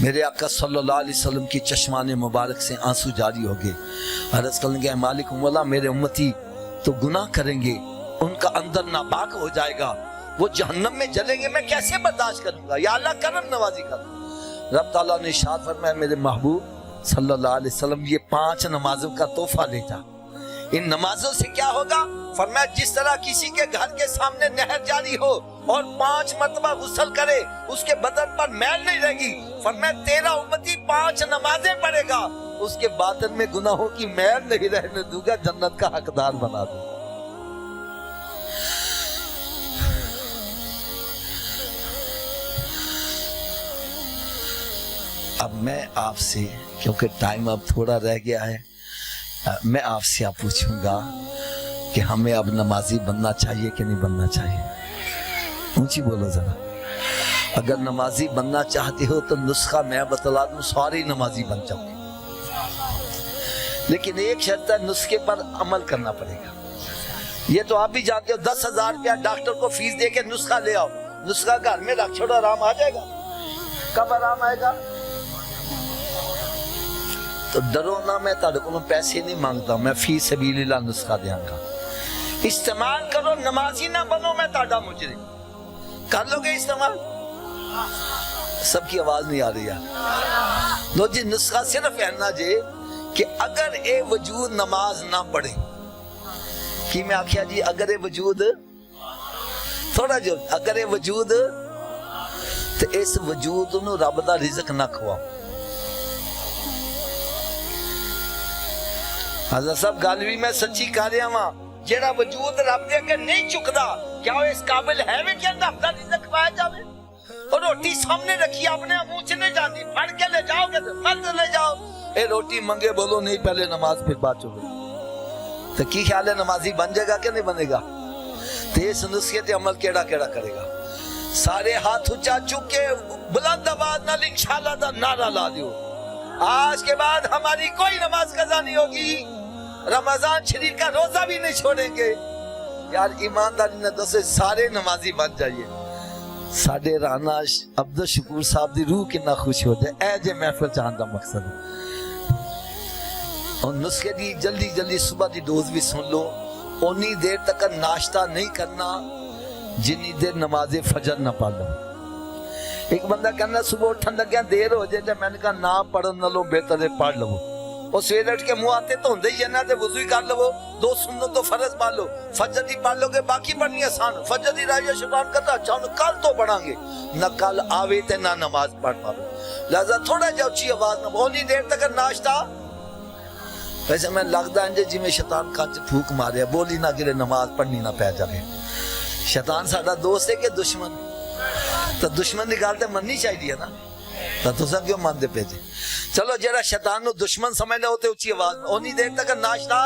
میرے آقا صلی اللہ علیہ وسلم کی چشمان مبارک سے آنسو جاری ہو گئے. عرض کریں گے مالک مولا, میرے امتی تو گناہ کریں گے, ان کا اندر ناپاک ہو جائے گا, وہ جہنم میں جلیں گے, میں کیسے برداشت کروں گا, یا اللہ کرم نوازی کر. رب تعالیٰ نے ارشاد فرمایا میرے محبوب صلی اللہ علیہ وسلم یہ 5 نمازوں کا تحفہ لے جا. ان نمازوں سے کیا ہوگا؟ فرمایا جس طرح کسی کے گھر کے سامنے نہر جاری ہو اور 5 مرتبہ غسل کرے, اس کے بدن پر میل نہیں رہے گی. فرمایا تیرا امتی 5 نمازیں پڑھے گا, اس کے باطن میں گناہوں کی میل نہیں رہنے دوں گا, جنت کا حقدار بنا دوں. اب میں آپ سے, کیونکہ ٹائم اب تھوڑا رہ گیا ہے, میں آپ سے پوچھوں گا کہ ہمیں اب نمازی بننا چاہیے کہ نہیں بننا چاہیے؟ اونچی بولو ذرا. اگر نمازی بننا چاہتے ہو تو نسخہ میں بتلا دوں, سارے نمازی بن جاؤ گے, لیکن ایک شرط ہے, نسخے پر عمل کرنا پڑے گا. یہ تو آپ بھی جانتے ہو, 10,000 روپیہ ڈاکٹر کو فیس دے کے نسخہ لے آؤ, نسخہ گھر میں رکھ چھوڑو, آرام آ جائے گا. کب آرام آئے گا؟ تو ڈرو نہ, میں تھوڑے کو پیسے نہیں مانگتا, میں فی سبیل اللہ نسخہ دیاں گا. استعمال کرو, نمازی نہ بنو, میں تھوڑا مجرم. کر لو گے استعمال؟ سب کی آواز نہیں آ رہی ہے. لو جی, نسخہ صرف کہنا جی کہ اگر اے وجود نماز نہ پڑھے, کی میں آکھیا جی, اگر اے وجود تھوڑا جو, اگر اے وجود, تو اس وجود نو رب دا رزق نہ کھواؤ. حضرت صاحب گل بھی میں سچی کر رہا ہاں, جیڑا وجود رب دے کے نہیں چکدا, کیا وہ اس قابل ہے وے کہ رب دا رزق کھوایا جاوے؟ اور روٹی سامنے رکھی اپنے منہ چ نہیں جاتی, پھڑ کے لے جاؤ گے تو پھڑ لے جاؤ. اے روٹی منگے بولو نہیں, پہلے نماز پھر بات چلو. تو کی خیال ہے نمازی بن جائے گا کہ نہیں بنے گا؟ تو اس نسخے تے عمل کیڑا کیڑا کرے گا؟ سارے ہاتھ اونچا چک کے بلند آواز نال انشاءاللہ دا نعرہ لا دیو, آج کے بعد ہماری کوئی نماز قضا نہیں ہوگی, رمضان شریف کا روزہ بھی نہیں چھوڑیں گے. یار ایمانداری نہ دسے, سارے نمازی بن جائیے. ساڈے رانا عبد شکور صاحب دی روح کتنا خوش ہو جائے, اے جے محفل چاہن دا مقصد ہے. اور نسخے دی جلدی جلدی صبح دی ڈوز بھی سن لو, اونی دیر تک ناشتہ نہیں کرنا جنی دیر نماز فجر نہ پڑھ لو. ایک بندہ کہنا صبح اٹھن لگیا دیر ہو جائے, میں نے کہا نہ پڑھن نہ لو, بہتر ہے پڑھ لو. اور سویرے اٹھ کے منہ آتے تو ہوندے ہی ہے نا, تے وضو ہی کر لو, 2 سنت تو فرض پڑھ لو, فجر دی پڑھ لو گے, باقی پڑھنی آسان. فجر دی راجہ شیطان کہتا اچھا کل تو پڑھاں گے, نہ کل آوے تے نہ نماز پڑھ پاوے. لہذا تھوڑا جا اچھی آواز نہ بولنی دیر تک ناشتہ. ویسے میں لگدا ہے جی میں شیطان کانچ پھوک ماریا, بولی نہ گرے, نماز پڑھنی نہ پہ جائے. شیطان ساڈا دوست ہے کہ دشمن؟ تو دشمن دی گل تے مننی چاہیے نا, تو تساں کیوں مانتے پے جی؟ چلو جڑا شیطان نو دشمن سمجھ لو تے اچھی آواز, اونی دیر تک ناشتہ,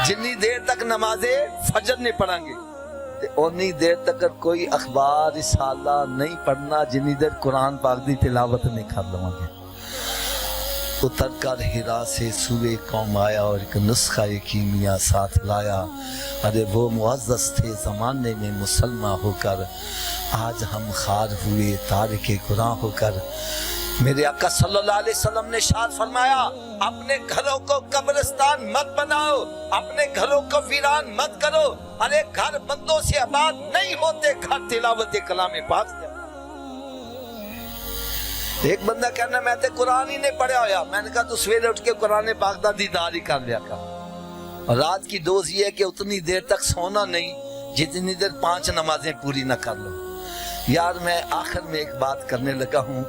جنی دیر تک نماز فجر نہیں پڑھیں گے, اونی دیر تک کوئی اخبار رسالہ نہیں پڑھنا جنی دیر قرآن پاک دی تلاوت نہیں کر لوں گے. اتر کر ہرا سے سوئے قوم آیا اور ایک نسخہ کیمیا ساتھ لایا. ارے وہ معزز تھے زمانے میں مسلمان ہو کر, آج ہم خار ہوئے تارک گناہ ہو کر. میرے آقا صلی اللہ علیہ وسلم نے ارشاد فرمایا اپنے گھروں کو قبرستان مت بناؤ, اپنے گھروں کو ویران مت کرو. ارے گھر بندوں سے آباد نہیں ہوتے, گھر تلاوت کلام پاک سے. ایک بندہ کہنا میں تے قرآن ہی نہیں پڑھا ہویا, میں نے کہا تو سویرے اٹھ کے قرآن پاک دا دیدار ہی کر لیا کر. اور رات کی ڈوز یہ ہے کہ اتنی دیر تک سونا نہیں جتنی دیر 5 نمازیں پوری نہ کر لو۔ یار میں آخر میں ایک بات کرنے لگا ہوں،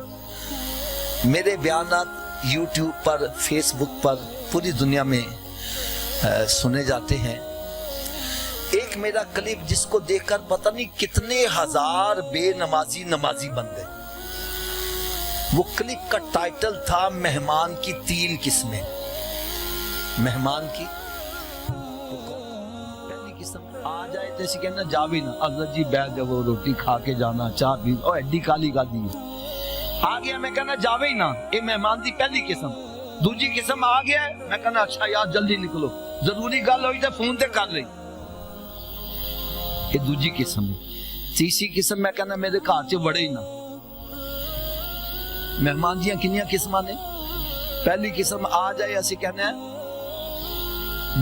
میرے بیانات یوٹیوب پر، فیس بک پر، پوری دنیا میں سنے جاتے ہیں۔ ایک میرا کلپ جس کو دیکھ کر پتہ نہیں کتنے ہزار بے نمازی بن گئے، وہ کلپ کا ٹائٹل تھا مہمان کی 3 قسمیں۔ مہمان کی پہلی قسم آ جائے تو اسی کہنا جاوی نہ، حضرت جی بیٹھ جاؤ، روٹی کھا کے جانا، چاہ پی، او ایڈی کالی کا دی آ گیا، میں کہنا جاوے ہی نہ، یہ مہمان دی پہلی قسم۔ دوسری قسم آ گیا ہے، میں کہنا اچھا یار جلدی نکلو، ضروری گل ہوئی تو فون تے کر لئی، یہ دوسری قسم ہے۔ تیسری قسم میں کہنا میرے گھر چ وڑے ہی نہ۔ مہمان دیاں کنیاں قسماں نے؟ پہلی قسم آ جائے اسی کہنا ہے،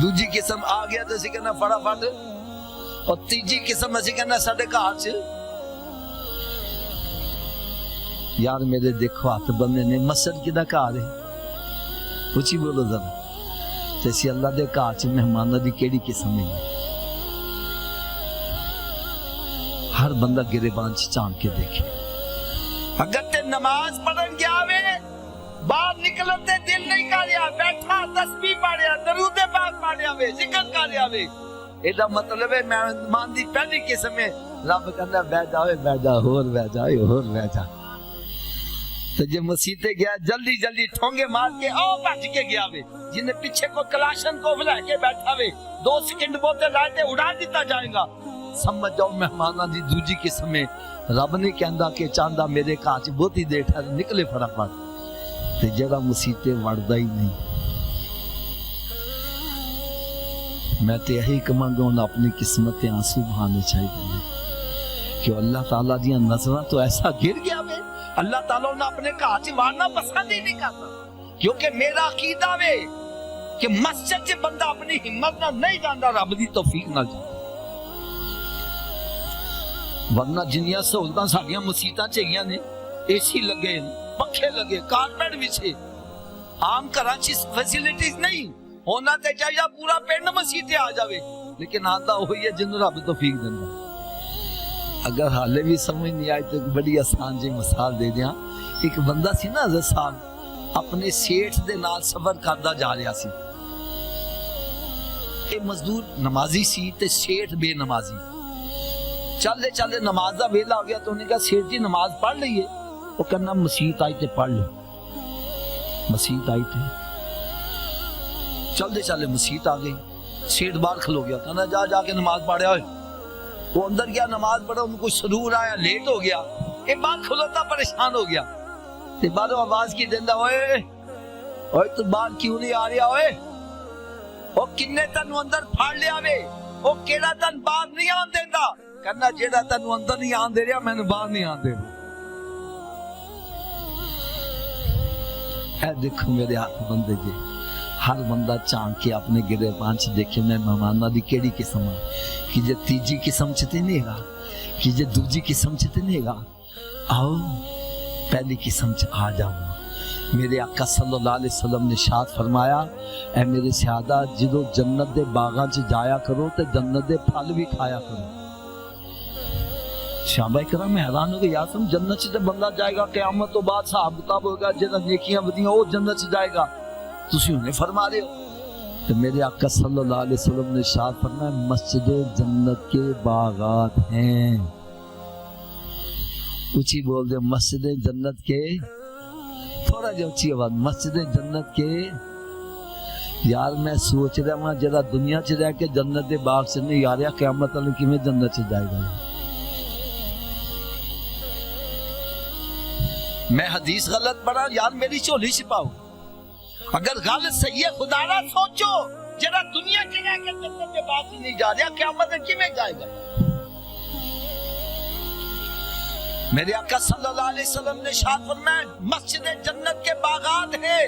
دوسری قسم آ گیا تو اسی کہنا فٹافٹ، اور تیسری قسم اسی کہنا ساڈے گھر چ۔ یار میرے دیکھو ہاتھ بندے نے، مسجد کدا گھر ہے؟ اچھی بولو ذرا، جیسی اللہ دے گھر چ مہماناں دی کیڑی قسم ہے؟ ہر بندہ گریبان چانک کے دیکھے۔ اگر تے نماز پڑھن گیا وے، باہر نکلن تے دل نہیں کریا، بیٹھا تسبیح پڑھیا، درود پاک پڑھیا وے، ذکر کریا وے، ایدا مطلب ہے مہمان دی پہلی قسم ہے۔ رب کہندا بیٹھ جا، ہور بیٹھ جا۔ تو جے مسیتے گیا جلدی ٹھونگے مار کے او بچ کے گیا وے، جنہیں پیچھے کو کلاشن کو لے کے بیٹھا وے، 2 سیکنڈ بولتے لائے تے اڑا دیتا جائے گا، سمجھ جاؤ مہمانہ دی دوجی قسم ہے۔ رب نہیں کہندا کہ چاندہ میرے کانچ بہت ہی دیر ٹھہر نکلے فٹافٹ، تے جڑا مسیتے وڑدا ہی نہیں۔ میں تے یہی کہاں گا اپنی قسمت آنسو بہانے چاہیے کہ اللہ تعالیٰ دیاں نظراں تو ایسا گر گیا وے، اللہ تعالیٰ نے اپنے کانچ وارنا پسند ہی نہیں کرتا، کیونکہ میرا عقیدہ وے کہ مسجد سے بندہ اپنی ہمت نہ نہیں جاندا، رب دی توفیق نہ جاندا۔ ورنہ جنیاں سہولتاں ساڈیاں مسیتاں چاہیے نے، اے سی لگے، پنکھے لگے، کارپیٹ وچھے، عام گھراں چ فیسیلٹیز نہیں ہونا تے چاہیے پورا پنڈ مسیتے آ جاوے، لیکن آندا وہی ہے جن رب توفیق دیندا۔ اگر حالے بھی سمجھ نہیں آئی تو بڑی آسان جی مثال دے دیاں۔ ایک بندہ سی نا حضرت صاحب، اپنے سیٹھ دے نال سفر کردا جا رہا سی، اے مزدور نمازی سی تے سیٹھ بے نمازی۔ چلے نماز دا ویلا ہو گیا تو انہیں کہا سیٹھ جی نماز پڑھ لئیے، وہ کہنا مسیت آئی تے پڑھ لے، مسیت آئی تے چلے مسیت آ گئی، سیٹھ باہر کھلو گیا، کہنا جا کے نماز پڑھیا ہوئے، وہ اندر گیا نماز پڑھا، ان کو سرور آیا، لیٹ ہو گیا، یہ باہر کھلوتا پریشان ہو گیا، تے باہروں آواز کی دیندہ، اوئے تو باہر کیوں نہیں آ رہا ہوئے، وہ کنے تنو اندر پھاڑ لیا وے، وہ کیڑا تن باہر نہیں آن دیندہ، کہنا جیڑا تنو اندر نہیں آن دے رہا میں نے باہر نہیں آن دے رہا۔ اے دیکھو میرے ہاتھ بندے جے، ہر بندہ چانک کے اپنے گرے پانچ دیکھے میں مہمانہ دی کیڑی قسم ہے، کہ جے تیجی قسم چتے نہیں گا، کہ جے دوجی قسم چتے نہیں گا، آؤ پہلی قسم چ آ جاؤ۔ میرے آقا صلی اللہ علیہ وسلم نے ارشاد فرمایا، اے میرے سیادہ جدو جنت دے باغاں چ جایا کرو تے جنت دے پھل بھی کھایا کرو۔ صحابہ کرام میں حیران ہو گئے، یا سم جنت سے بندہ جائے گا قیامت تو بعد صاحب کتاب ہوگا جنہاں نیکیاں بدیاں وہ جنت سے جائے گا، تسی انہیں فرما رہے ہو۔ تو میرے آقا صلی اللہ علیہ وسلم نے ارشاد فرمایا مسجد جنت کے باغات ہیں، اونچی بول دے، مسجد جنت کے، تھوڑا جو اونچی آواز، مسجد جنت کے۔ یار میں سوچ رہا ہوں جڑا دنیا چ رہ کے جنت دے باغ سے نہیں آ رہا، قیامت والے کیویں جنت چ جائے گا؟ میں حدیث غلط پڑھا یار میری چولی چھپاؤ، اگر غلط صحیح ہے خدا را سوچو، جڑا دنیا چ رہ کے جنت دے باغ سے نہیں جا رہا قیامت میں کیویں جائے گا؟ میرے آقا صلی اللہ علیہ وسلم نے ارشاد فرمایا مسجد جنت کے باغات ہیں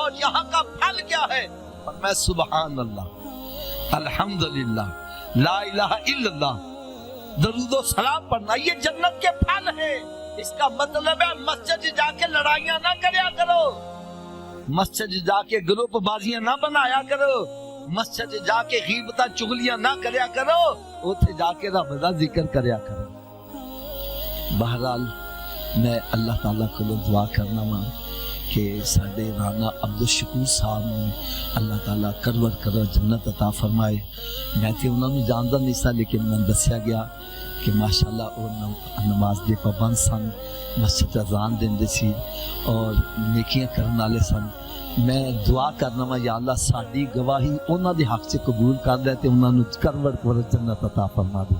اور یہاں کا پھل کیا ہے؟ فرمایا سبحان اللہ، الحمدللہ، لا الہ الا اللہ، درود و سلام پڑھنا، یہ جنت کے پھل ہیں۔ اس کا مطلب ہے مسجد جا کے لڑائیاں نہ کریا کرو، مسجد جا کے گروپ بازیاں نہ بنایا کرو، مسجد جا کے غیبتاں چغلیاں نہ کریا کرو، اوتھے جا کے رب دا ذکر کریا کرو۔ بہرحال میں اللہ تعالیٰ کو دعا کرنا وا کہ ساڈے رانا عبدالشکور صاحب نے اللہ تعالیٰ کرور کرو جنت عطا فرمائے۔ میں تے انہاں نوں جاندا نہیں سا، لیکن میں دسیا گیا کہ ماشاءاللہ وہ نماز دے پابند سن، مسجد اذان دیندے سی اور نیکیاں کرن والے سن۔ میں دعا کرنا وا یا اللہ ساڈی گواہی انہاں دے حق سے قبول کر لے تے انہاں نوں کرور کرو جنت عطا فرما دے۔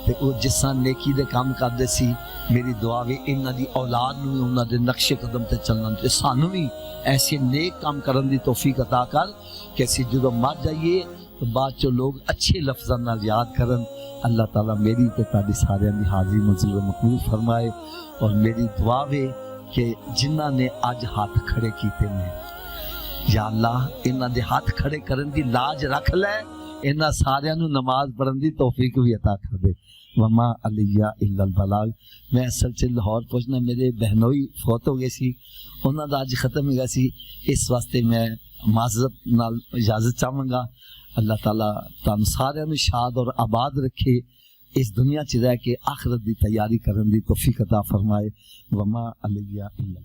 تے او جس طرح نیکی دے کام کردے سی، میری دعا وی انہاں دی اولاد نوں انہاں دے نقش قدم تے چلنا تے سانوں وی ایسے نیک کام کرن دی توفیق عطا کر کہ اسی جدوں مر جائیے تو بعد چ لوگ اچھے لفظاں نال یاد کرن۔ اللہ تعالیٰ میری تے تہاڈی ساریاں دی حاضری منظور و مقبول فرمائے۔ اور میری دعا وے کہ جنہاں نے اج ہاتھ کھڑے کیتے نے، یا اللہ انہاں دے ہاتھ کھڑے کرن دی لاج رکھ لے، انہاں ساریاں نوں نماز پڑھن دی توفیق بھی عطا کر دے۔ وما علیہ الا البلاغ۔ میں اصل چ لاہور پہنچنا، میرے بہنوئی فوت ہو گئے سی، انہاں دا اج ختم ہو گیا سی، اس واسطے میں معذرت نال اجازت چاہواں گا۔ اللہ تعالیٰ تانوں سارے نوں شاد اور آباد رکھے، اس دنیا چ رہ کے آخرت دی تیاری کرن دی توفیق عطا فرمائے۔ وما علیہ الا